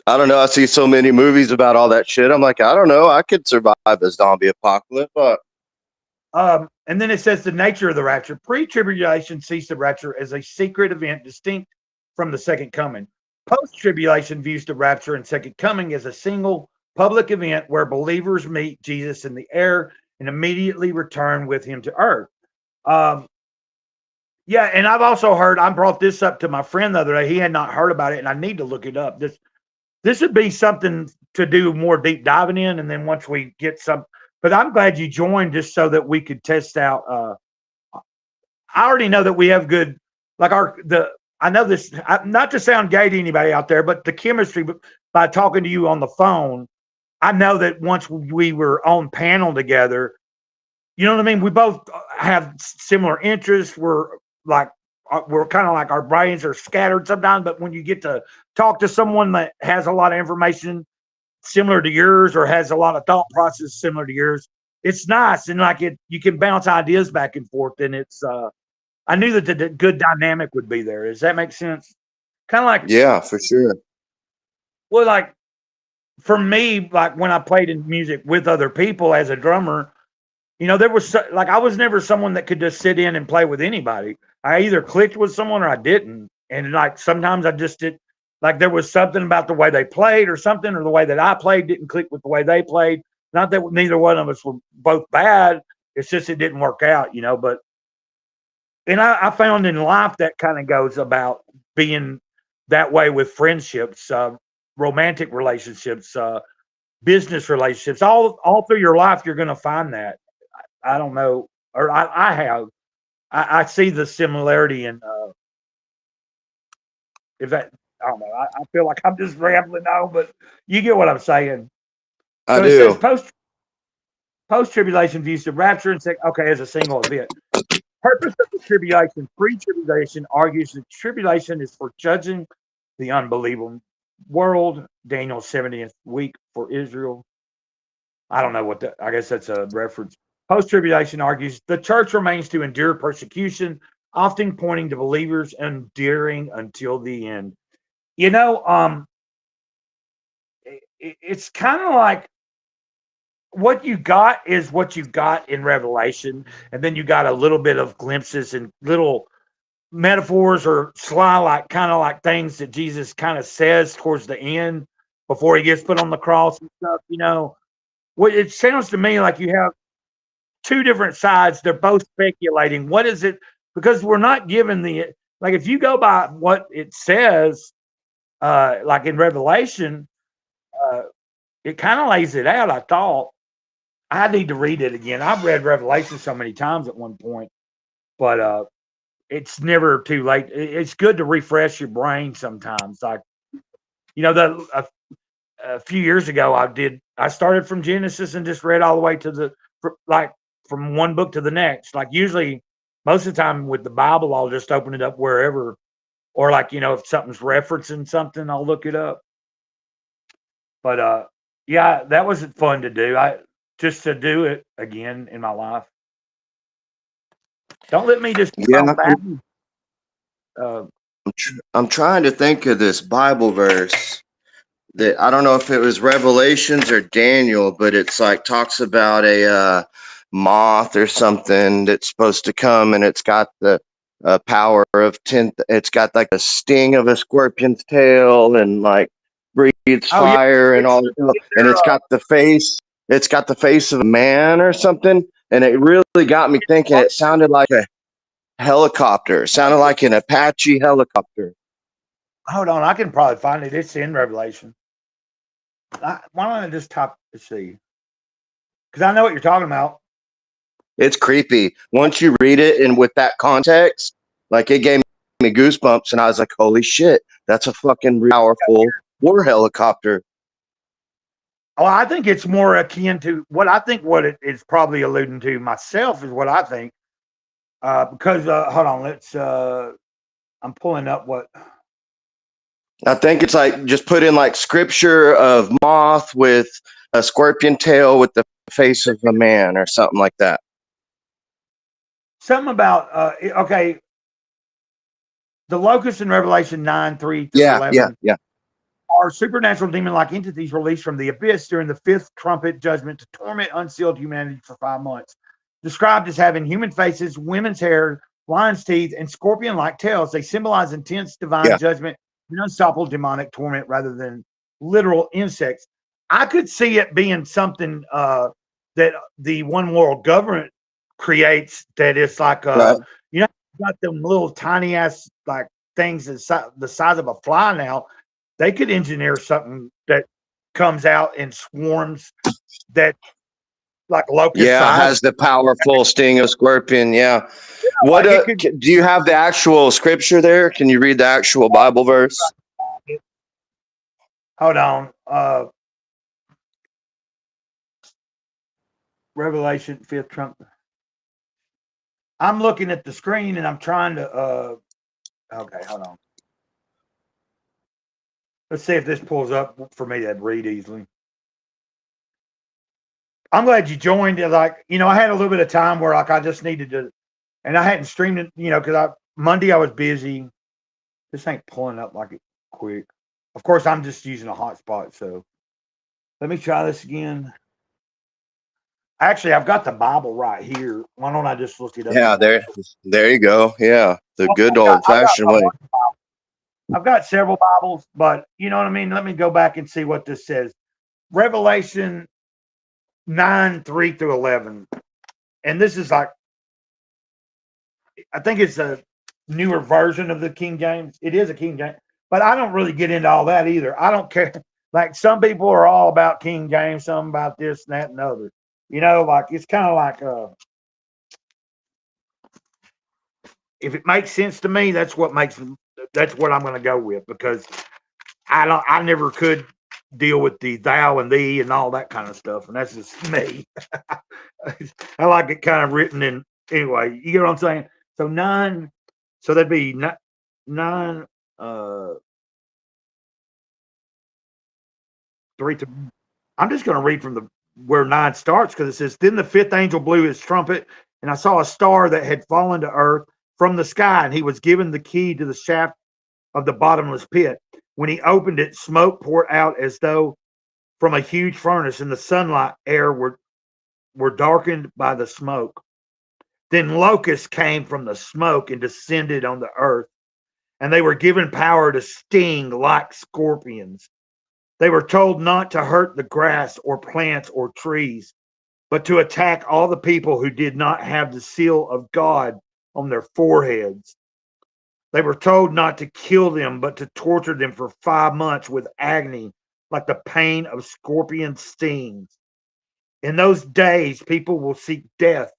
I don't know. I see so many movies about all that shit. I'm like, I don't know. I could survive a zombie apocalypse. But and then it says the nature of the rapture. Pre-tribulation sees the rapture as a secret event distinct from the second coming. Post-tribulation views the rapture and second coming as a single public event where believers meet Jesus in the air and immediately return with him to earth. Yeah, and I've also heard, I brought this up to my friend the other day. He had not heard about it, and I need to look it up. This would be something to do more deep diving in, and then once we get some, but I'm glad you joined just so that we could test out. I already know that we have good, like I know this, not to sound gay to anybody out there, but the chemistry by talking to you on the phone, I know that once we were on panel together, you know what I mean? We both have similar interests. We're kind of like our brains are scattered sometimes, but when you get to talk to someone that has a lot of information similar to yours or has a lot of thought process similar to yours, it's nice. And like you can bounce ideas back and forth. And it's, I knew that the good dynamic would be there. Does that make sense? Kind of like, yeah, for sure. Well, like for me, like when I played in music with other people as a drummer, you know, there was like, I was never someone that could just sit in and play with anybody. I either clicked with someone or I didn't. And like, sometimes I just did, like there was something about the way they played or something, or the way that I played didn't click with the way they played. Not that neither one of us were both bad. It's just, it didn't work out, you know, but, and I found in life that kind of goes about being that way with friendships, romantic relationships, business relationships, all through your life, you're going to find that. I don't know, or I have. I see the similarity in, if that, I don't know. I feel like I'm just rambling now, but you get what I'm saying. I So do. it says post-tribulation views the rapture and say, okay, as a single event. Purpose of the tribulation, pre-tribulation argues that tribulation is for judging the unbelievable world. Daniel's 70th week for Israel. I don't know what that, I guess that's a reference. Post-tribulation argues the church remains to endure persecution, often pointing to believers enduring until the end. You know, it's kind of like what you got is what you got in Revelation, and then you got a little bit of glimpses and little metaphors or sly, like kind of like things that Jesus kind of says towards the end before he gets put on the cross and stuff. You know, what it sounds to me like you have two different sides. They're both speculating. What is it? Because we're not given like if you go by what it says, like in Revelation, it kind of lays it out. I thought I need to read it again. I've read Revelation so many times at one point, but it's never too late. It's good to refresh your brain sometimes. Like, you know, a few years ago, I started from Genesis and just read all the way to from one book to the next. Like usually, most of the time with the Bible, I'll just open it up wherever, or like, you know, if something's referencing something, I'll look it up. But yeah, that was fun to do. Just to do it again in my life. Don't let me just I'm trying to think of this Bible verse that I don't know if it was Revelations or Daniel, but it's like talks about a moth or something that's supposed to come, and it's got the power of 10. It's got like a sting of a scorpion's tail, and like breathes fire and all, and it's got the face. It's got the face of a man or something, and it really got me thinking. It sounded like helicopter. It sounded like an Apache helicopter. Hold on, I can probably find it. It's in Revelation. Why don't I just type? Let's see, because I know what you're talking about. It's creepy. Once you read it and with that context, like it gave me goosebumps, and I was like, "Holy shit, that's a fucking powerful war helicopter." Oh, I think it's more akin to what I think. What it is probably alluding to myself is what I think. Because hold on, let's. I'm pulling up what. I think it's like just put in like scripture of moth with a scorpion tail with the face of a man or something like that. Something about okay, the locusts in Revelation 9:3 through Yeah, 11 yeah. are supernatural demon-like entities released from the abyss during the fifth trumpet judgment to torment unsealed humanity for 5 months. Described as having human faces, women's hair, lion's teeth, and scorpion-like tails, they symbolize intense divine Yeah. judgment and unstoppable demonic torment rather than literal insects. I could see it being something that the one world government creates that it's like Right. you know, got them little tiny ass like things the size of a fly now. They could engineer something that comes out in swarms that like locust Yeah, size. has the powerful sting of scorpion. Yeah. What like it could- do you have the actual scripture there? Can you read the actual Bible verse? Hold on. Revelation 5th Trump. I'm looking at the screen and I'm trying to okay, hold on. Let's see if this pulls up for me to read easily. I'm glad you joined it. Like, you know, I had a little bit of time where like I just needed to, and I hadn't streamed it, you know, because Monday I was busy. This ain't pulling up like it quick. Of course, I'm just using a hotspot, so let me try this again. Actually, I've got the Bible right here. Why don't I just look it up? Yeah, there you go. Yeah, the good old fashioned way. I've got several Bibles, but you know what I mean? Let me go back and see what this says. Revelation 9:3 through 11. And this is like, I think it's a newer version of the King James. It is a King James, but I don't really get into all that either. I don't care. Like some people are all about King James, some about this and that and other. You know, like it's kind of like if it makes sense to me, that's what I'm going to go with, because I never could deal with the thou and thee and all that kind of stuff, and that's just me. I like it kind of written in anyway. You get what I'm saying? So 9, so that'd be 9 3 to. I'm just going to read from where 9 starts, because it says, then the fifth angel blew his trumpet, and I saw a star that had fallen to earth from the sky, and he was given the key to the shaft of the bottomless pit. When he opened it, smoke poured out as though from a huge furnace, and the sunlight air were darkened by the smoke. Then locusts came from the smoke and descended on the earth, and they were given power to sting like scorpions. They were told not to hurt the grass or plants or trees, but to attack all the people who did not have the seal of God on their foreheads. They were told not to kill them, but to torture them for 5 months with agony, like the pain of scorpion stings. In those days, people will seek death,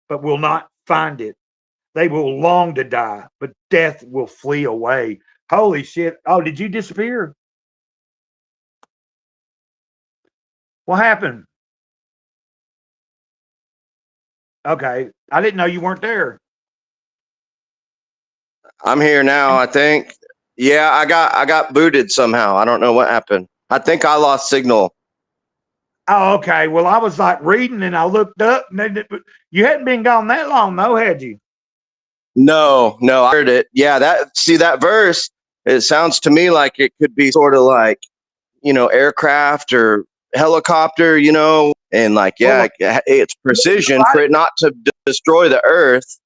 but will not find it. They will long to die, but death will flee away. Holy shit. Oh, did you disappear? What happened? Okay. I didn't know you weren't there. I'm here now, I think. Yeah, I got booted somehow. I don't know what happened. I think I lost signal. Oh, okay. Well, I was like reading and I looked up and you hadn't been gone that long, though, had you? No, I heard it. Yeah, that verse, it sounds to me like it could be sort of like, aircraft or helicopter, and like, yeah, it's precision for it not to destroy the earth.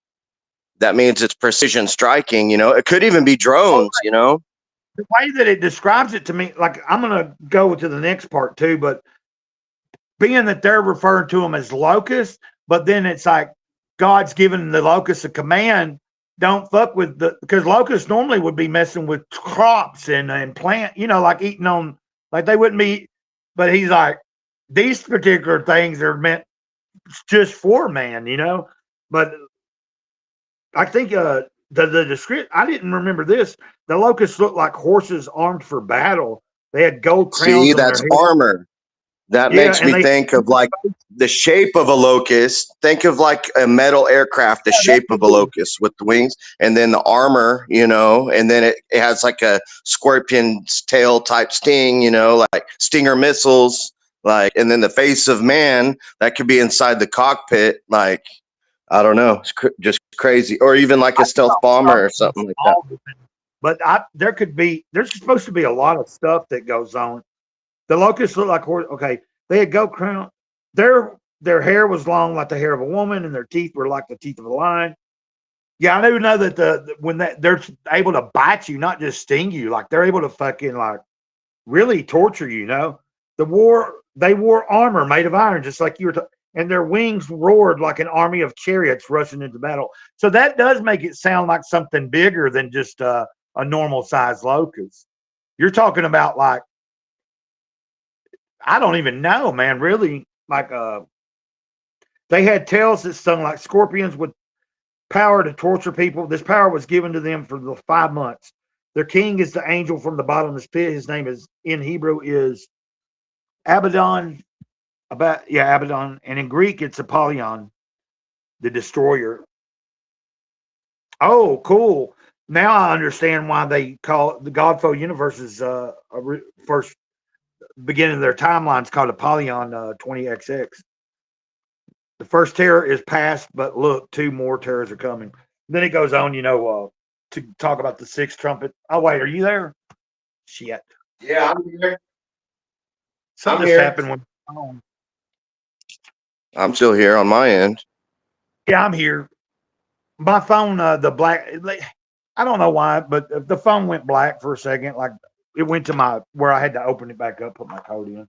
That means it's precision striking, it could even be drones, The way that it describes it to me, like I'm going to go to the next part too, but being that they're referring to them as locusts, but then it's like God's given the locusts a command don't fuck with because locusts normally would be messing with crops and plant, like eating on, like they wouldn't be. But he's like, these particular things are meant just for man. But I think the description, I didn't remember this. The locusts looked like horses armed for battle. They had gold crowns See, on that's their heads. armor. That Yeah, makes and me think of like the shape of a locust. Think of like a metal aircraft, the shape of a locust with the wings, and then the armor, and then it has like a scorpion's tail type sting, like Stinger missiles, like, and then the face of man that could be inside the cockpit, like, I don't know, it's just crazy, or even like a stealth bomber or something like that. But there's supposed to be a lot of stuff that goes on. The locusts look like horse. Okay, they had gold crown. Their hair was long like the hair of a woman, and their teeth were like the teeth of a lion. Yeah, I do know that when they're able to bite you, not just sting you, like they're able to fucking like really torture you. They wore armor made of iron, just like you were. And their wings roared like an army of chariots rushing into battle. So that does make it sound like something bigger than just a normal sized locust. You're talking about like, I don't even know, man. Really, like they had tails that stung like scorpions with power to torture people. This power was given to them for the 5 months. Their king is the angel from the bottomless pit. His name is in Hebrew is Abaddon. Abaddon, and in Greek it's Apollyon, the destroyer. Oh, cool. Now I understand why they call it the Godfall universe is first beginning of their timelines called Apollyon 20XX. The first terror is past, but look, 2 more terrors are coming. Then it goes on, to talk about the 6th trumpet. Oh, wait, are you there? Shit. Yeah, I'm here. Something I'm just here. happened when I'm still here on my end. Yeah, I'm here. My phone, the black, I don't know why, but the phone went black for a second. Like it went to where I had to open it back up, put my code in.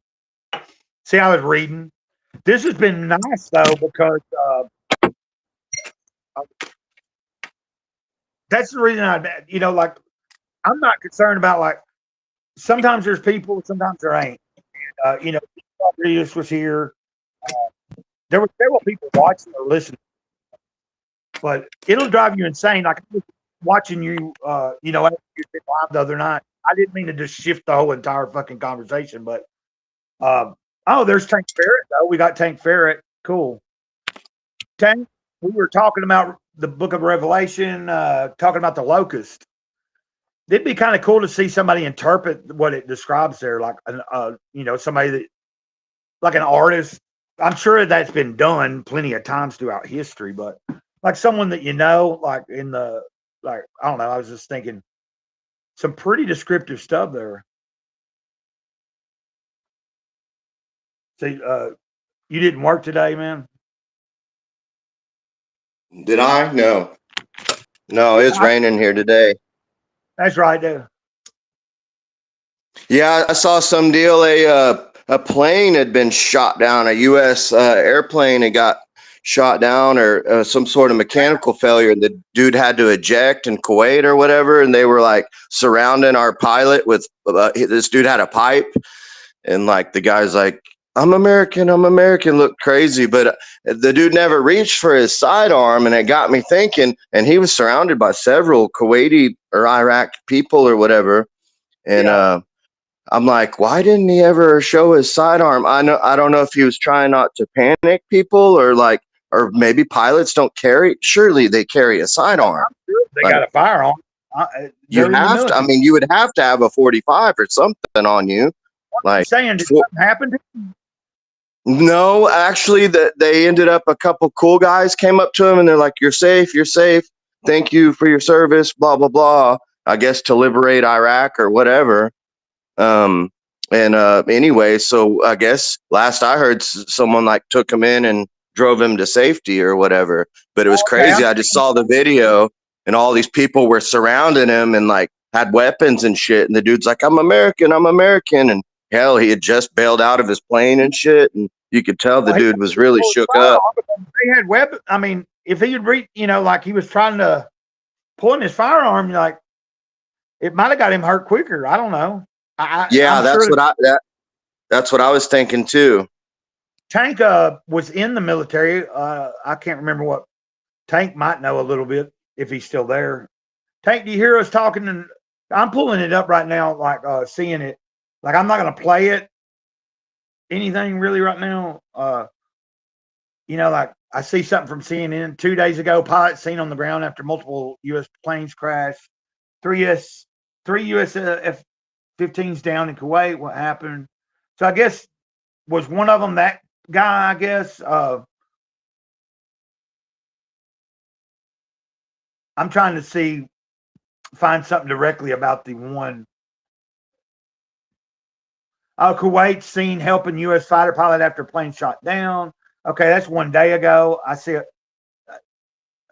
See, I was reading. This has been nice though, because that's the reason like I'm not concerned about like sometimes there's people, sometimes there ain't. Rodriguez was here. There were several people watching or listening, but it'll drive you insane. Like watching you, after you did live the other night. I didn't mean to just shift the whole entire fucking conversation, but there's Tank Ferret though. We got Tank Ferret. Cool. Tank, we were talking about the Book of Revelation, talking about the locust. It'd be kind of cool to see somebody interpret what it describes there, like somebody that, like an artist. I'm sure that's been done plenty of times throughout history, but like someone that like I don't know. I was just thinking some pretty descriptive stuff there. See, you didn't work today, man? Did I? No, it's raining here today. That's right there. Yeah, I saw some deal. A plane had been shot down. A U.S. Airplane had got shot down, or some sort of mechanical failure. And the dude had to eject in Kuwait or whatever. And they were like surrounding our pilot with this dude had a pipe, and like the guy's like, I'm American, looked crazy, but the dude never reached for his sidearm, and it got me thinking. And he was surrounded by several Kuwaiti or Iraq people or whatever, and I'm like, why didn't he ever show his sidearm? I don't know if he was trying not to panic people, or maybe pilots don't carry. Surely they carry a sidearm. They got a firearm. You have to. I mean, you would have to have a 45 or something on you. Like, saying, did something happen to him? No, actually, they ended up. A couple cool guys came up to him, and they're like, "You're safe. You're safe. Thank you for your service." Blah blah blah. I guess to liberate Iraq or whatever. Anyway, so I guess last I heard, someone like took him in and drove him to safety or whatever. But it was crazy. I just saw the video, and all these people were surrounding him and like had weapons and shit. And the dude's like, I'm American. And hell, he had just bailed out of his plane and shit. And you could tell the dude was really shook up. They had weapons. I mean, if he had like he was trying to pulling his firearm, like it might have got him hurt quicker. I don't know. Yeah, I'm that's sure that's what I was thinking too. Tank was in the military. I can't remember what Tank might know a little bit if he's still there. Tank, do you hear us talking? And I'm pulling it up right now, like seeing it. Like I'm not gonna play it anything really right now. Like I see something from CNN 2 days ago. Pilot seen on the ground after multiple U.S. planes crash. Three U.S. F-15s down in Kuwait. What happened? So I guess was one of them that guy? I guess. I'm trying to find something directly about the one. Kuwait seen helping U.S. fighter pilot after plane shot down. Okay, that's 1 day ago. I see it.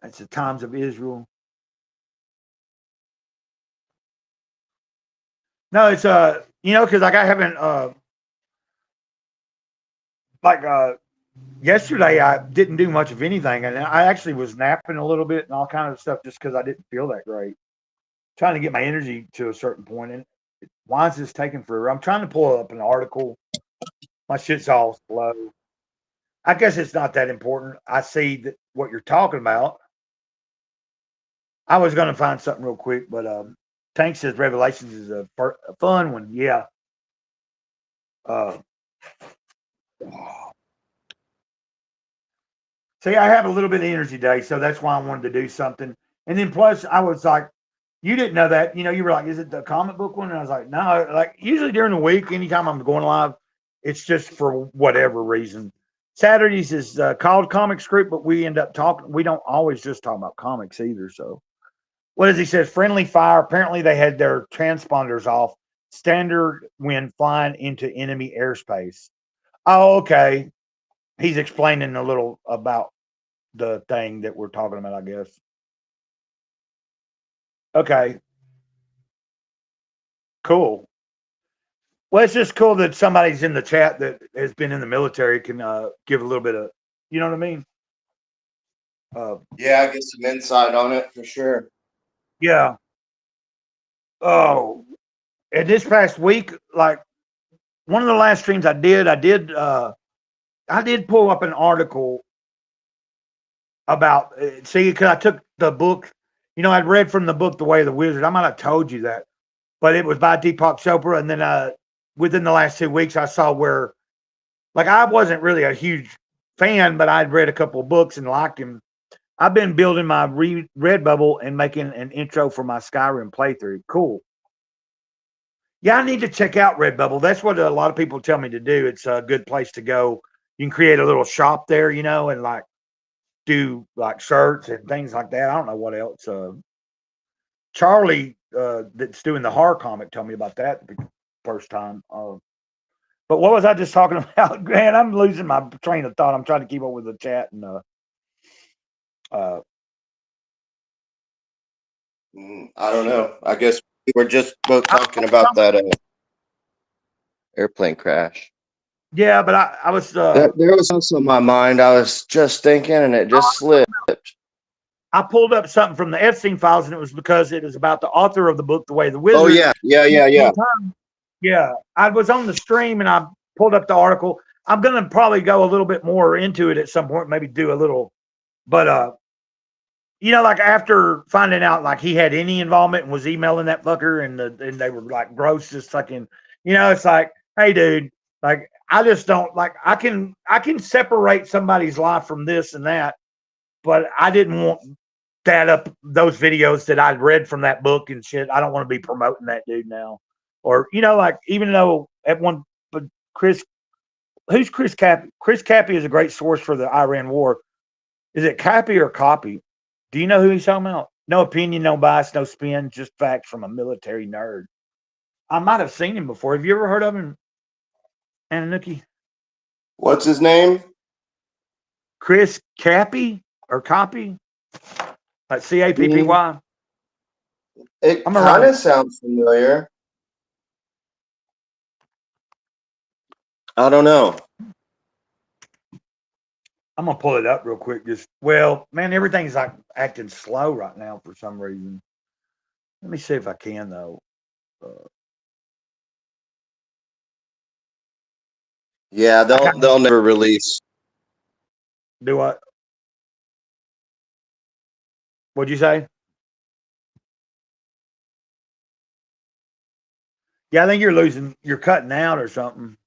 That's the Times of Israel. No, it's because like I haven't yesterday I didn't do much of anything, and I actually was napping a little bit and all kind of stuff just because I didn't feel that great. Trying to get my energy to a certain point, and why is this taking forever? I'm trying to pull up an article. My shit's all slow. I guess it's not that important. I see what you're talking about. I was going to find something real quick, but Tank says Revelations is a fun one. Yeah. See, I have a little bit of energy today, so that's why I wanted to do something. And then plus, I was like, you didn't know that. You were like, is it the comic book one? And I was like, no. Like usually during the week, anytime I'm going live, it's just for whatever reason. Saturdays is called Comics Group, but we end up talking. We don't always just talk about comics either. So, what does he say? Friendly fire. Apparently, they had their transponders off. Standard when flying into enemy airspace. Oh, okay. He's explaining a little about the thing that we're talking about, I guess. Okay. Cool. Well, it's just cool that somebody's in the chat that has been in the military can give a little bit of, you know what I mean? Yeah, I get some insight on it for sure. Yeah. Oh, and this past week, like one of the last streams I did pull up an article about, because I took the book, I'd read from the book, The Way of the Wizard. I might have told you that, but it was by Deepak Chopra. And then within the last 2 weeks, I saw where, like, I wasn't really a huge fan, but I'd read a couple of books and liked him. I've been building my Redbubble and making an intro for my Skyrim playthrough. Cool. Yeah, I need to check out Redbubble. That's what a lot of people tell me to do. It's a good place to go. You can create a little shop there, and like do like shirts and things like that. I don't know what else. Charlie, that's doing the horror comic, told me about that the first time. But what was I just talking about? Man, I'm losing my train of thought. I'm trying to keep up with the chat and I don't know. I guess we were just both talking about that airplane crash. yeah, but I was There was also my mind. I was just thinking, and it just slipped. I pulled up something from the Epstein files, and it was because it was about the author of the book, The Way of the Wizard. Oh yeah. Yeah, I was on the stream and I pulled up the article. I'm gonna probably go a little bit more into it at some point, maybe do a little, but like after finding out like he had any involvement and was emailing that fucker and they were like gross, just fucking, it's like, hey dude, like I just don't like I can separate somebody's life from this and that, but I didn't want that up those videos that I'd read from that book and shit. I don't want to be promoting that dude now. Or, like, even though but who's Chris Cappy? Chris Cappy is a great source for the Iran war. Is it Cappy or Copy? Do you know who he's talking about? No opinion, no bias, no spin, just facts from a military nerd. I might have seen him before. Have you ever heard of him, Ananuki? What's his name? Chris Cappy or Copy? Like Cappy? It kind of sounds familiar. I don't know. I'm gonna pull it up real quick. Well, man, everything's like acting slow right now for some reason. Let me see if I can though. Yeah, they'll never release. Do I? What'd you say? Yeah, I think you're cutting out or something.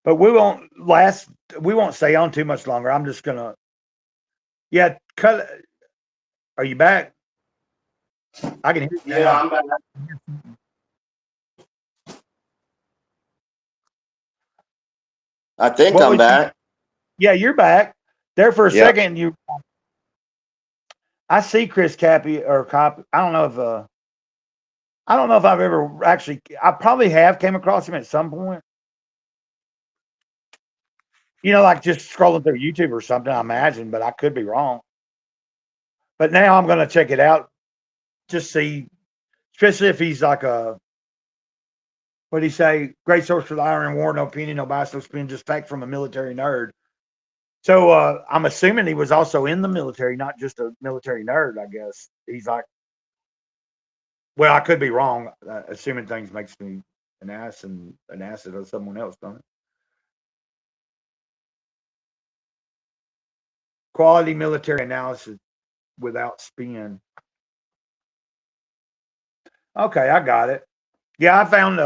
But we won't stay on too much longer. I'm just gonna, yeah, cut. Are you back? I can hear you now. I'm back. I think What I'm was back. Yeah, you're back. There for a Yeah. second, I see Chris Cappy or Cop. I don't know if I've ever actually, I probably have came across him at some point. Like just scrolling through YouTube or something, I imagine, but I could be wrong. But now I'm going to check it out. Just see, especially if he's like what do you say? Great source for the Iron War, no opinion, no bias, no spin, just fact from a military nerd. So I'm assuming he was also in the military, not just a military nerd, I guess. He's like, well, I could be wrong. Assuming things makes me an ass and an asset of someone else, don't it? Quality military analysis without spin. Okay, I got it. Yeah, I found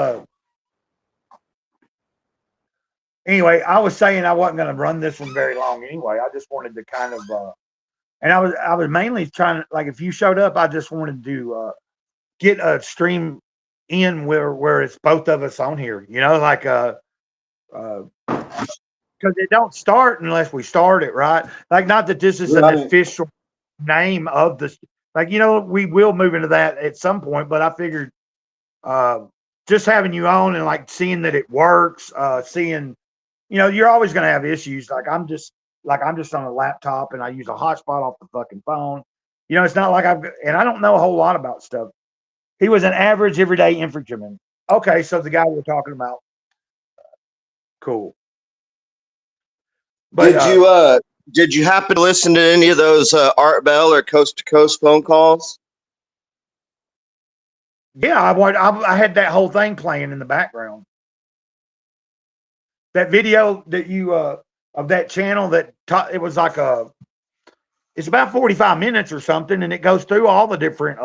anyway, I was saying I wasn't going to run this one very long anyway. I just wanted to kind of and I was mainly trying to, like, if you showed up, I just wanted to get a stream in where it's both of us on here, like because it don't start unless we start it, right? Like, not that this is an Right. official name of the, like, we will move into that at some point, but I figured just having you on and like seeing that it works, seeing, you're always going to have issues. Like I'm just on a laptop and I use a hotspot off the fucking phone. It's not like and I don't know a whole lot about stuff. He was an average everyday infantryman. Okay, so the guy we're talking about. Cool. But Did you happen to listen to any of those Art Bell or Coast to Coast phone calls? yeah, I had that whole thing playing in the background. That video that you of that channel it was like it's about 45 minutes or something, and it goes through all the different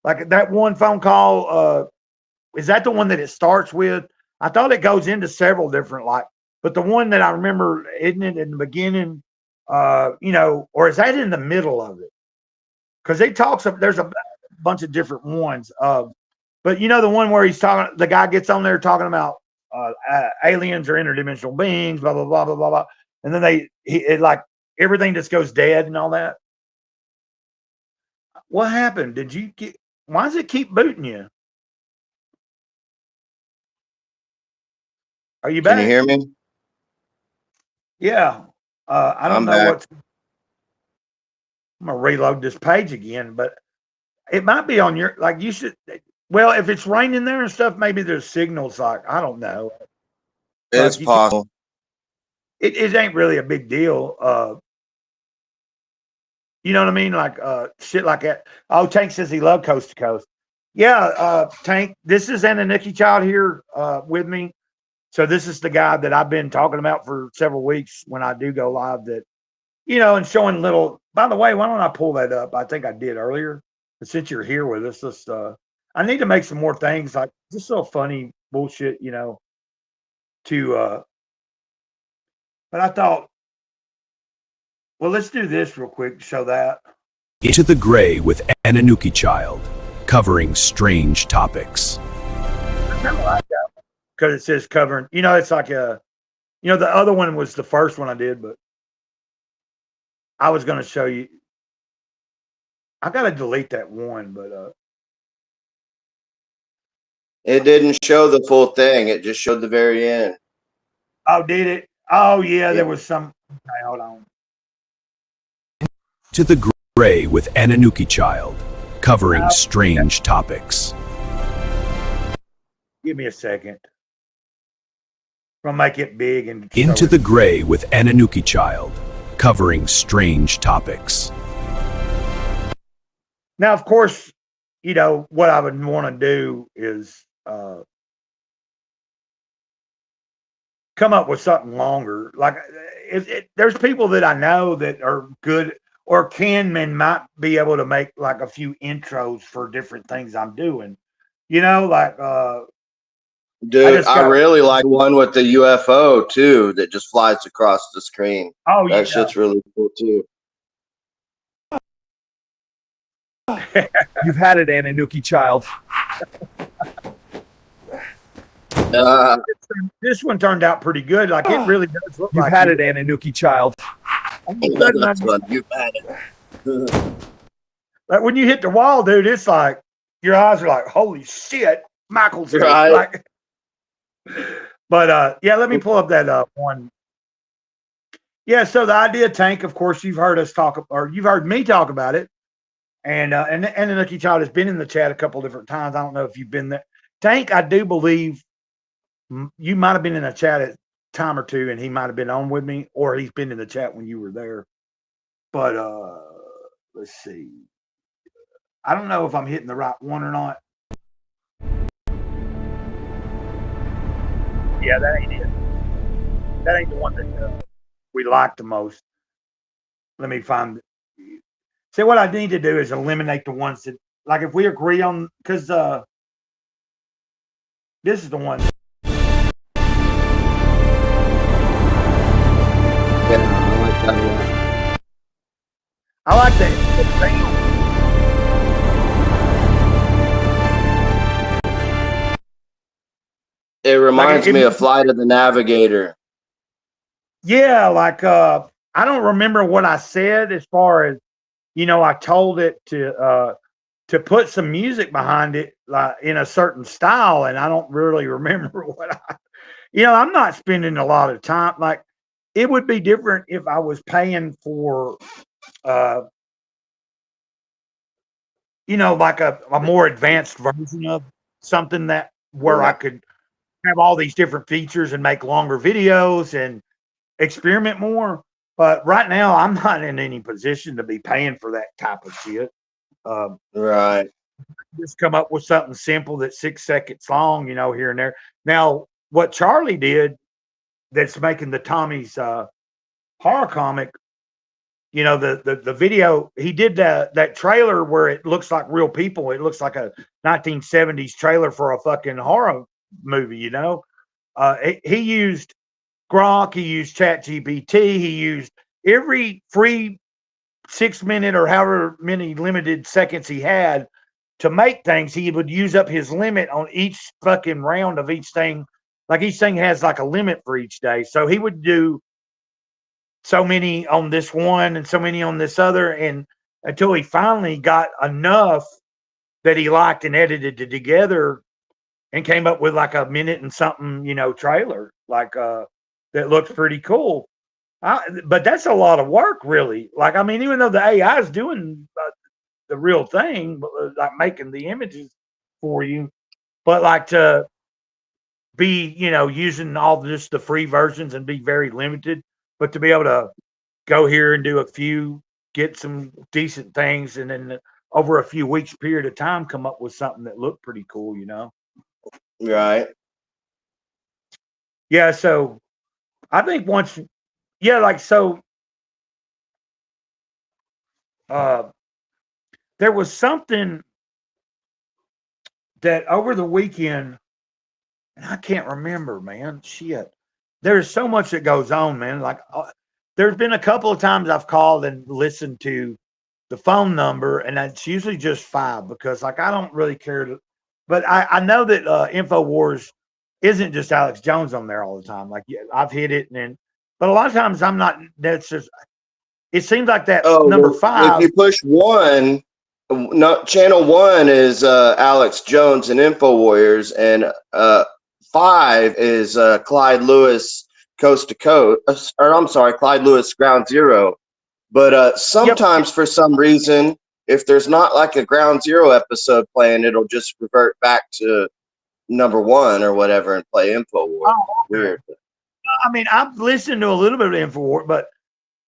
like that one phone call. Is that the one that it starts with? I thought it goes into several different, but the one that I remember, isn't it in the beginning? Or is that in the middle of it? Because there's a bunch of different ones. But the one where the guy gets on there talking about aliens or interdimensional beings, blah blah blah blah blah blah, and then it like everything just goes dead and all that. What happened? Why does it keep booting you? Are you back? Can you hear me? Yeah. I don't I'm know back. I'm gonna reload this page again, but it might be on your, like, you should. Well, if it's raining there and stuff, maybe there's signals. Like, I don't know. It's you possible. It ain't really a big deal. You know what I mean? Like shit like that. Oh, Tank says he loved Coast to Coast. Yeah, Tank. This is Ananuki Child here with me. So this is the guy that I've been talking about for several weeks when I do go live. That and showing little. By the way, why don't I pull that up? I think I did earlier. But since you're here with us, let's. I need to make some more things like just so funny bullshit, to. But I thought, well, let's do this real quick to show that. Into the Gray with Ananuki Child, covering strange topics. I kind of like that because it says covering. It's like the other one was the first one I did, but I was going to show you. I got to delete that one, but It didn't show the full thing. It just showed the very end. oh, did it? Oh, yeah, there was some. Okay, hold on. To the Gray with Ananuki Child, covering strange topics. Give me a second. gonna make it big and Into show the it. Gray with Ananuki Child, covering strange topics. Now, of course, you know what I would want to do is come up with something longer. Like, there's people that I know that are good or can and might be able to make like a few intros for different things I'm doing. You know, like Dude, just I got really like one with the UFO too that just flies across the screen. oh That yeah. shit's really cool too. You've had it, Ananuki child. This one turned out pretty good. Like it really does look You've like had you. it, Ananuki child. All of a sudden, That's fun. You've had it. like when you hit the wall, dude, it's like your eyes are like, holy shit, Michael's here. Right. Like, but yeah, let me pull up that one. Yeah, so the idea tank, of course, you've heard us talk, or you've heard me talk about it, and the Lucky Child has been in the chat a couple different times. I don't know if you've been there. Tank, I do believe you might have been in a chat at time or two, and he might have been on with me, or he's been in the chat when you were there. But let's see. I don't know if I'm hitting the right one or not. Yeah, that ain't it. That ain't the one that we like the most. Let me find. See, what I need to do is eliminate the ones that, like, if we agree on, because this is the one. Yeah, I like that one. I like that. It reminds Like, me of Flight of the Navigator. Yeah, like I don't remember what I said as far as, you know, I told it to put some music behind it, like in a certain style, and I don't really remember what I, you know, I'm not spending a lot of time. Like, it would be different if I was paying for you know, like a more advanced version of something that where I could have all these different features and make longer videos and experiment more. But right now, I'm not in any position to be paying for that type of shit. Right. Just come up with something simple that's 6 seconds long, you know, here and there. Now, what Charlie did that's making the Tommy's horror comic, you know, the video, he did that trailer where it looks like real people. It looks like a 1970s trailer for a fucking horror movie, you know. He used Grok, he used ChatGPT, he used every free 6 minute or however many limited seconds he had to make things. He would use up his limit on each fucking round of each thing. Like each thing has like a limit for each day. So he would do so many on this one and so many on this other, and until he finally got enough that he liked and edited it together and came up with like a minute and something, you know, trailer like that looks pretty cool. But that's a lot of work, really. Like, I mean, even though the AI is doing the real thing, like making the images for you, but like to be, you know, using all just the free versions and be very limited, but to be able to go here and do a few, get some decent things, and then over a few weeks period of time, come up with something that looked pretty cool, you know? Right. Yeah. So I think once, yeah, like, so, there was something that over the weekend, and I can't remember, man. Shit. There's so much that goes on, man. Like, there's been a couple of times I've called and listened to the phone number, and it's usually just 5 because, like, I don't really care to. But I know that InfoWars isn't just Alex Jones on there all the time. Like, yeah, I've hit it, but a lot of times I'm not. That's just. It seems like that number well, 5. if you push 1, no, channel 1 is Alex Jones and InfoWarriors, and 5 is Clyde Lewis Coast to Coast, or I'm sorry, Clyde Lewis Ground Zero. But sometimes for some reason, if there's not like a Ground Zero episode playing, it'll just revert back to number 1 or whatever and play InfoWars. Oh, okay. Weird. I mean, I've listened to a little bit of InfoWars, but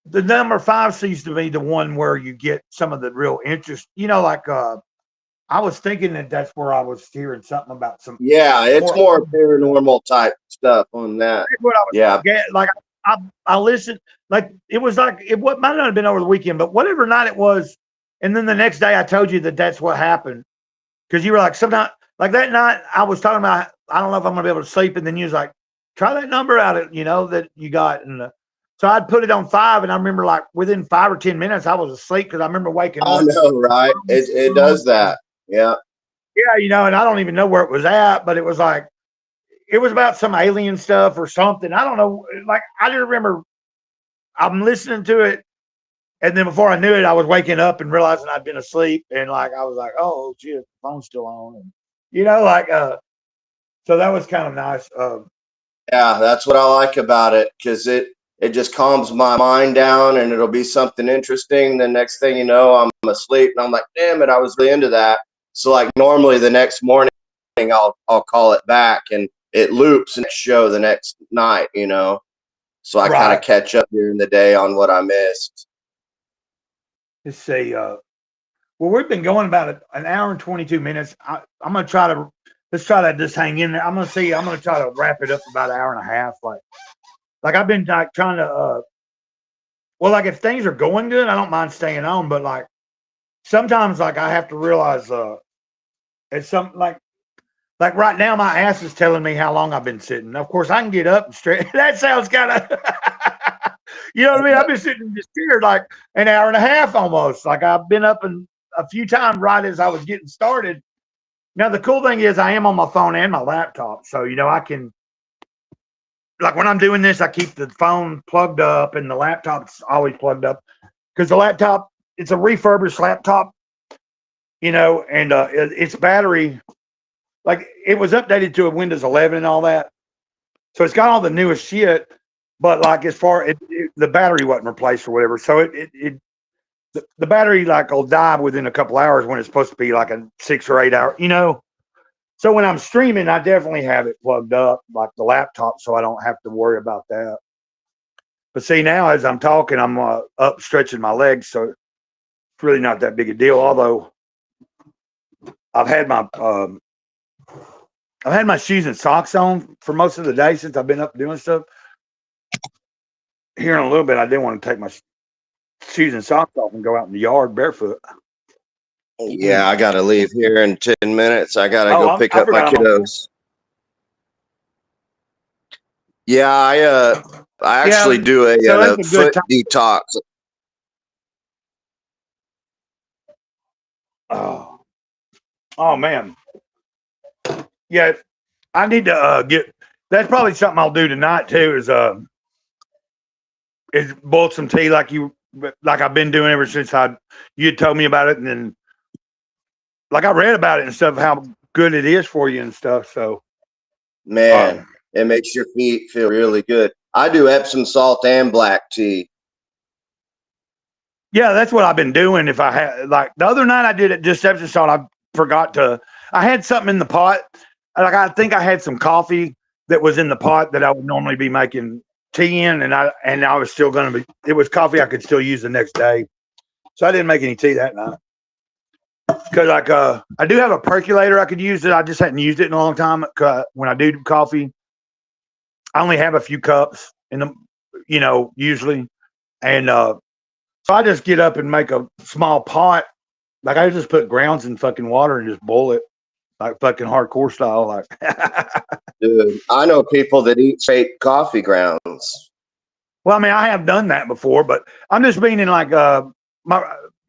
the number 5 seems to be the one where you get some of the real interest. You know, like I was thinking that's where I was hearing something about some. Yeah, it's more paranormal type stuff on that. What I was Yeah. like I listened, like it was like it what might not have been over the weekend, but whatever night it was, and then the next day I told you that's what happened because you were like sometimes like that night I was talking about I don't know if I'm gonna be able to sleep, and then you was like try that number out, you know that you got, and so I'd put it on 5, and I remember like within 5 or 10 minutes I was asleep because I remember waking I up. know, right? It does that. Yeah. Yeah, you know, and I don't even know where it was at, but it was like it was about some alien stuff or something. I don't know. Like I just remember I'm listening to it, and then before I knew it, I was waking up and realizing I'd been asleep, and like I was like, "Oh shit, the phone's still on," and you know, like so that was kind of nice. Yeah, that's what I like about it because it just calms my mind down, and it'll be something interesting. The next thing you know, I'm asleep, and I'm like, "Damn it, I was really into that." So like normally the next morning, I'll call it back, and it loops and show the next night. You know, so I kind of Right. catch up during the day on what I missed. Let's see. Well, we've been going about an hour and 22 minutes. I'm gonna try to let's try to just hang in there. I'm gonna try to wrap it up about an hour and a half. Like I've been like trying to well, like if things are going good, I don't mind staying on, but like sometimes like I have to realize it's something like right now my ass is telling me how long I've been sitting. Of course I can get up and stretch. That sounds kind of you know what I mean? I've been sitting in this chair like an hour and a half almost. Like I've been up and a few times right as I was getting started. Now the cool thing is I am on my phone and my laptop. So you know I can like when I'm doing this, I keep the phone plugged up and the laptop's always plugged up because the laptop, it's a refurbished laptop, you know, and its battery, like it was updated to a Windows 11 and all that. So it's got all the newest shit, but like as far the battery wasn't replaced or whatever. So the battery like will die within a couple hours when it's supposed to be like a 6 or 8 hour, you know. So when I'm streaming, I definitely have it plugged up, like the laptop, so I don't have to worry about that. But see, now as I'm talking, I'm up stretching my legs, so it's really not that big a deal. Although I've had my shoes and socks on for most of the day since I've been up doing stuff. Here in a little bit, I didn't want to take my shoes and socks off and go out in the yard barefoot. Yeah, I gotta leave here in 10 minutes. I gotta go pick I up my forgot I'm on. kiddos. Yeah, I actually do a so that's a good foot time. detox. Oh man. Yeah, I need to get. That's probably something I'll do tonight too. Is boil some tea like I've been doing ever since you had told me about it, and then like I read about it and stuff, how good it is for you and stuff. So Man, it makes your feet feel really good. I do Epsom salt and black tea. yeah, that's what I've been doing. If I had like the other night, I did it just Epsom salt. I forgot to. I had something in the pot. Like I think I had some coffee that was in the pot that I would normally be making tea in, and I was still going to be. It was coffee I could still use the next day, so I didn't make any tea that night. Because like I do have a percolator I could use it. I just hadn't used it in a long time. When I do coffee, I only have a few cups in the, you know, usually, and so I just get up and make a small pot. Like I just put grounds in fucking water and just boil it, like fucking hardcore style. Like, Dude, I know people that eat fake coffee grounds. well, I mean, I have done that before, but I'm just meaning like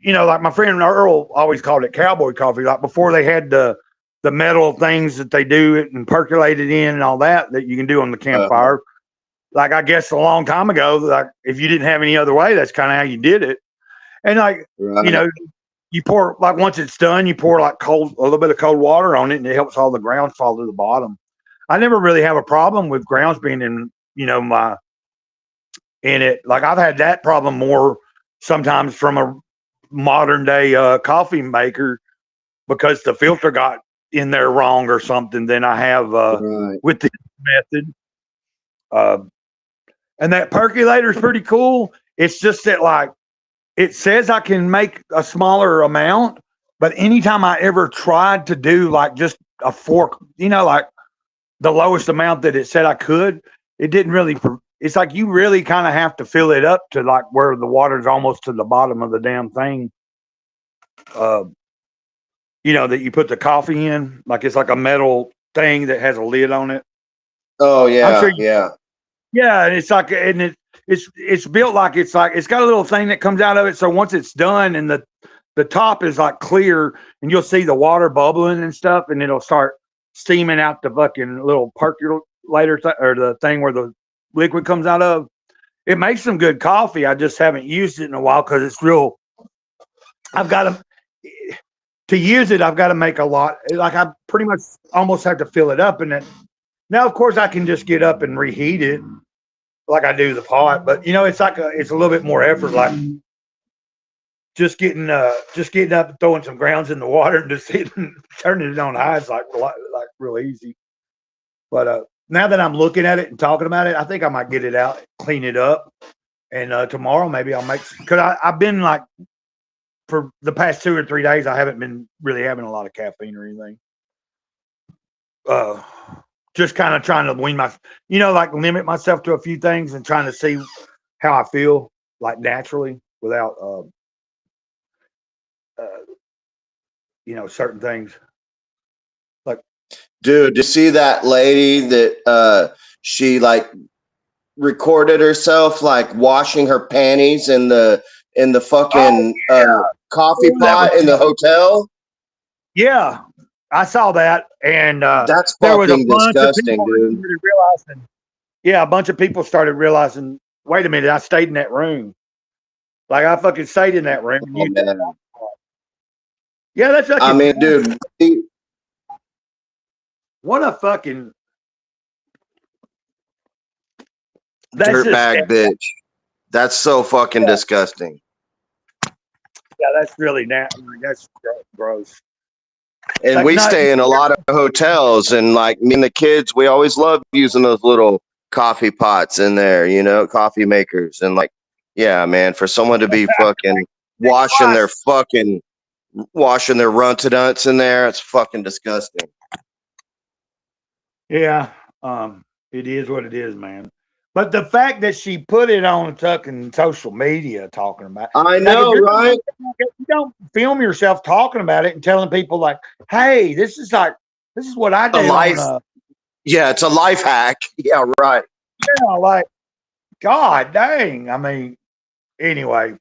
like my friend Earl always called it cowboy coffee. Like before they had the metal things that they do it and percolate it in and all that you can do on the campfire. Like I guess a long time ago, like if you didn't have any other way, that's kind of how you did it. And like Right. you know, you pour like once it's done, you pour like a little bit of cold water on it, and it helps all the grounds fall to the bottom. I never really have a problem with grounds being in it. Like I've had that problem more sometimes from a modern day coffee maker because the filter got in there wrong or something than I have Right. with this method. And that percolator is pretty cool. It's just that, like, it says I can make a smaller amount, but anytime I ever tried to do like just a fork, like the lowest amount that it said I could, it didn't really. It's like you really kind of have to fill it up to like where the water's almost to the bottom of the damn thing. That you put the coffee in, like it's like a metal thing that has a lid on it. Oh yeah, I'm sure yeah. Yeah, and it's like, and it's built like it's got a little thing that comes out of it. So once it's done, and the top is like clear, and you'll see the water bubbling and stuff, and it'll start steaming out the fucking little percolator or the thing where the liquid comes out of. It makes some good coffee. I just haven't used it in a while because it's real. I've got to use it. I've got to make a lot. Like I pretty much almost have to fill it up, and then now, of course, I can just get up and reheat it like I do the pot. But it's like it's a little bit more effort. Like just getting up and throwing some grounds in the water and just turning it on high is like real easy. But now that I'm looking at it and talking about it, I think I might get it out, clean it up, and tomorrow maybe I'll make. Because I've been like for the past 2 or 3 days, I haven't been really having a lot of caffeine or anything. Just kind of trying to wean like limit myself to a few things and trying to see how I feel like naturally without, certain things. Like, Dude, you see that lady that she like recorded herself like washing her panties in the fucking coffee pot in the hotel? Yeah, I saw that, and That's there was a fucking bunch disgusting, of people dude. started realizing. Yeah, a bunch of people started realizing. Wait a minute, I stayed in that room. Like I fucking stayed in that room. Oh, man. Yeah, that's fucking. I mean, dude, What a fucking. That's dirtbag bitch. That's so fucking disgusting. Yeah, that's really nasty. That's gross. And Like, we stay in a lot of hotels, and like me and the kids, we always love using those little coffee pots in there, coffee makers. And like, yeah, man, for someone to be fucking washing their runtadunts in there, it's fucking disgusting. Yeah, it is what it is, man. But the fact that she put it on fucking social media talking about it, I know, right? If you don't film yourself talking about it and telling people like, hey, this is what I do. Yeah, it's a life hack. Yeah, right. Yeah, like, God dang. I mean, anyway,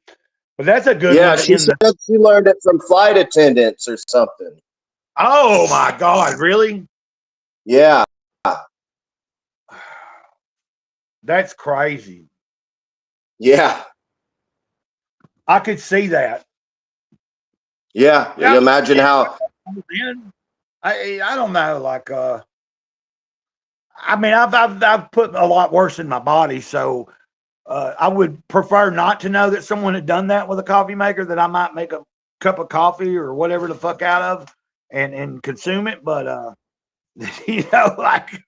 but that's a good Yeah, one. she said she learned it from flight attendants or something. Oh my God, really? Yeah. That's crazy. Yeah. I could see that. Yeah. You imagine how. I don't know. Like, I mean, I've put a lot worse in my body, so I would prefer not to know that someone had done that with a coffee maker. That I might make a cup of coffee or whatever the fuck out of and consume it. But like.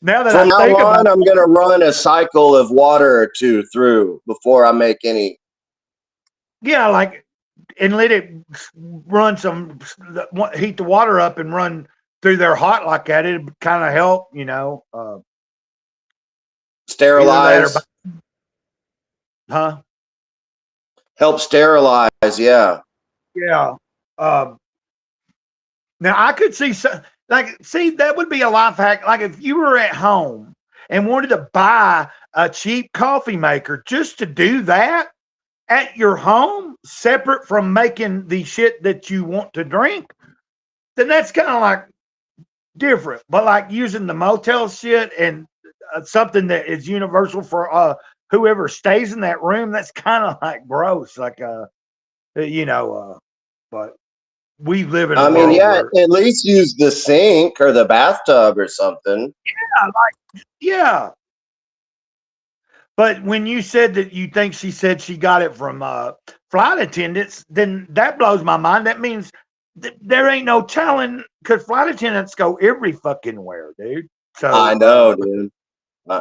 Now that From I think now on, about it, I'm going to run a cycle of water or two through before I make any. yeah, like, and let it run heat the water up and run through there hot like that. It would kind of help, Sterilize. Huh? Help sterilize, yeah. Yeah. Now I could see that would be a life hack. Like if you were at home and wanted to buy a cheap coffee maker just to do that at your home, separate from making the shit that you want to drink, then that's kind of like different. But like using the motel shit and something that is universal for whoever stays in that room, that's kind of like gross. Like but we live in a world where, at least use the sink or the bathtub or something. Yeah. But when you said that you think she said she got it from flight attendants, then that blows my mind. That means there ain't no telling, because flight attendants go every fucking where, dude. So I know, dude.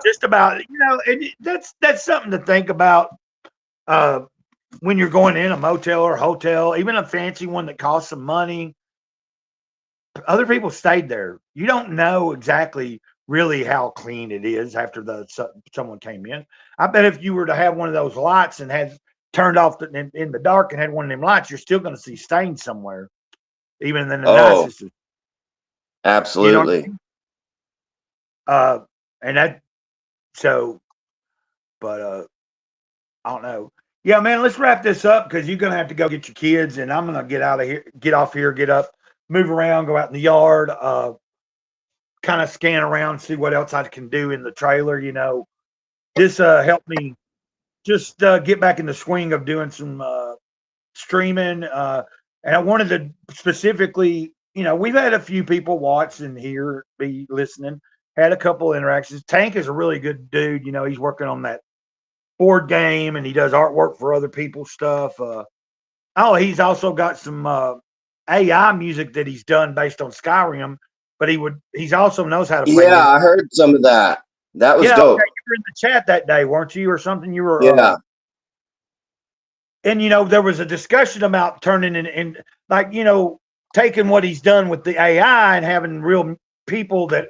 just about, and that's something to think about when you're going in a motel or hotel, even a fancy one that costs some money. Other people stayed there. You don't know exactly really how clean it is after someone came in. I bet if you were to have one of those lights and had turned off in the dark and had one of them lights, you're still going to see stains somewhere, even in the Oh, nicest. absolutely. You and that so, but I don't know. Yeah, man, let's wrap this up because you're gonna have to go get your kids, and I'm gonna get out of here, get off here, get up, move around, go out in the yard, kind of scan around, see what else I can do in the trailer. This helped me just get back in the swing of doing some streaming, and I wanted to specifically, we've had a few people watch and hear, be listening, had a couple interactions. Tank is a really good dude. He's working on that board game and he does artwork for other people's stuff. He's also got some AI music that he's done based on Skyrim, but he's also knows how to play. Yeah, I heard some of that. That was dope. Okay, you were in the chat that day, weren't you, or something? You were. Yeah. And there was a discussion about turning in like, taking what he's done with the AI and having real people that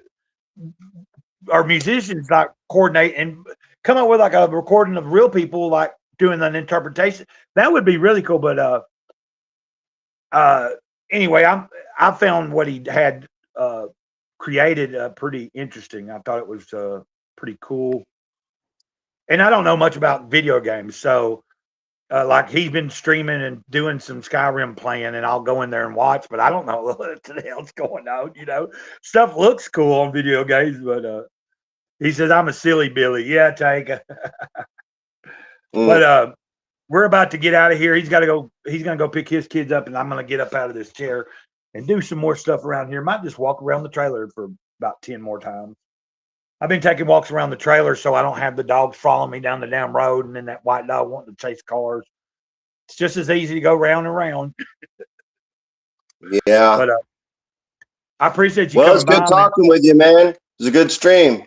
are musicians like coordinate and come up with like a recording of real people like doing an interpretation. That would be really cool. But anyway, I found what he had created pretty interesting. I thought it was pretty cool. And I don't know much about video games, so like he's been streaming and doing some Skyrim playing, and I'll go in there and watch, but I don't know what the hell's going on. Stuff looks cool on video games, but he says I'm a silly Billy. Yeah, take. But we're about to get out of here. He's got to go. He's gonna go pick his kids up, and I'm gonna get up out of this chair and do some more stuff around here. Might just walk around the trailer for about 10 more times. I've been taking walks around the trailer so I don't have the dogs following me down the damn road and then that white dog wanting to chase cars. It's just as easy to go round and round. Yeah. But I appreciate you Well, coming it's good by, talking with you, man. It was a good stream.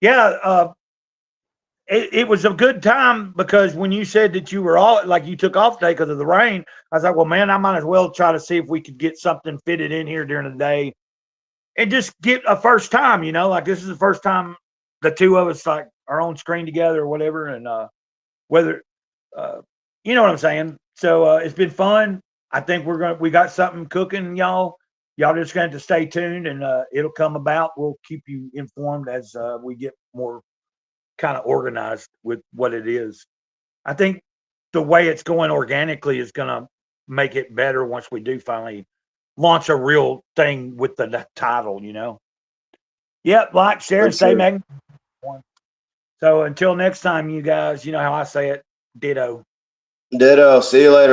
Yeah, it was a good time because when you said that you were all like you took off today because of the rain, I was like, well, man, I might as well try to see if we could get something fitted in here during the day and just get a first time, like this is the first time the two of us like are on screen together or whatever. And whether, you know what I'm saying? So it's been fun. I think we got something cooking, y'all. Y'all just going to stay tuned and it'll come about. We'll keep you informed as we get more kind of organized with what it is. I think the way it's going organically is going to make it better once we do finally launch a real thing with the title, Yep, like, share, and stay magnificent. So until next time, you guys, you know how I say it, ditto. Ditto. See you later.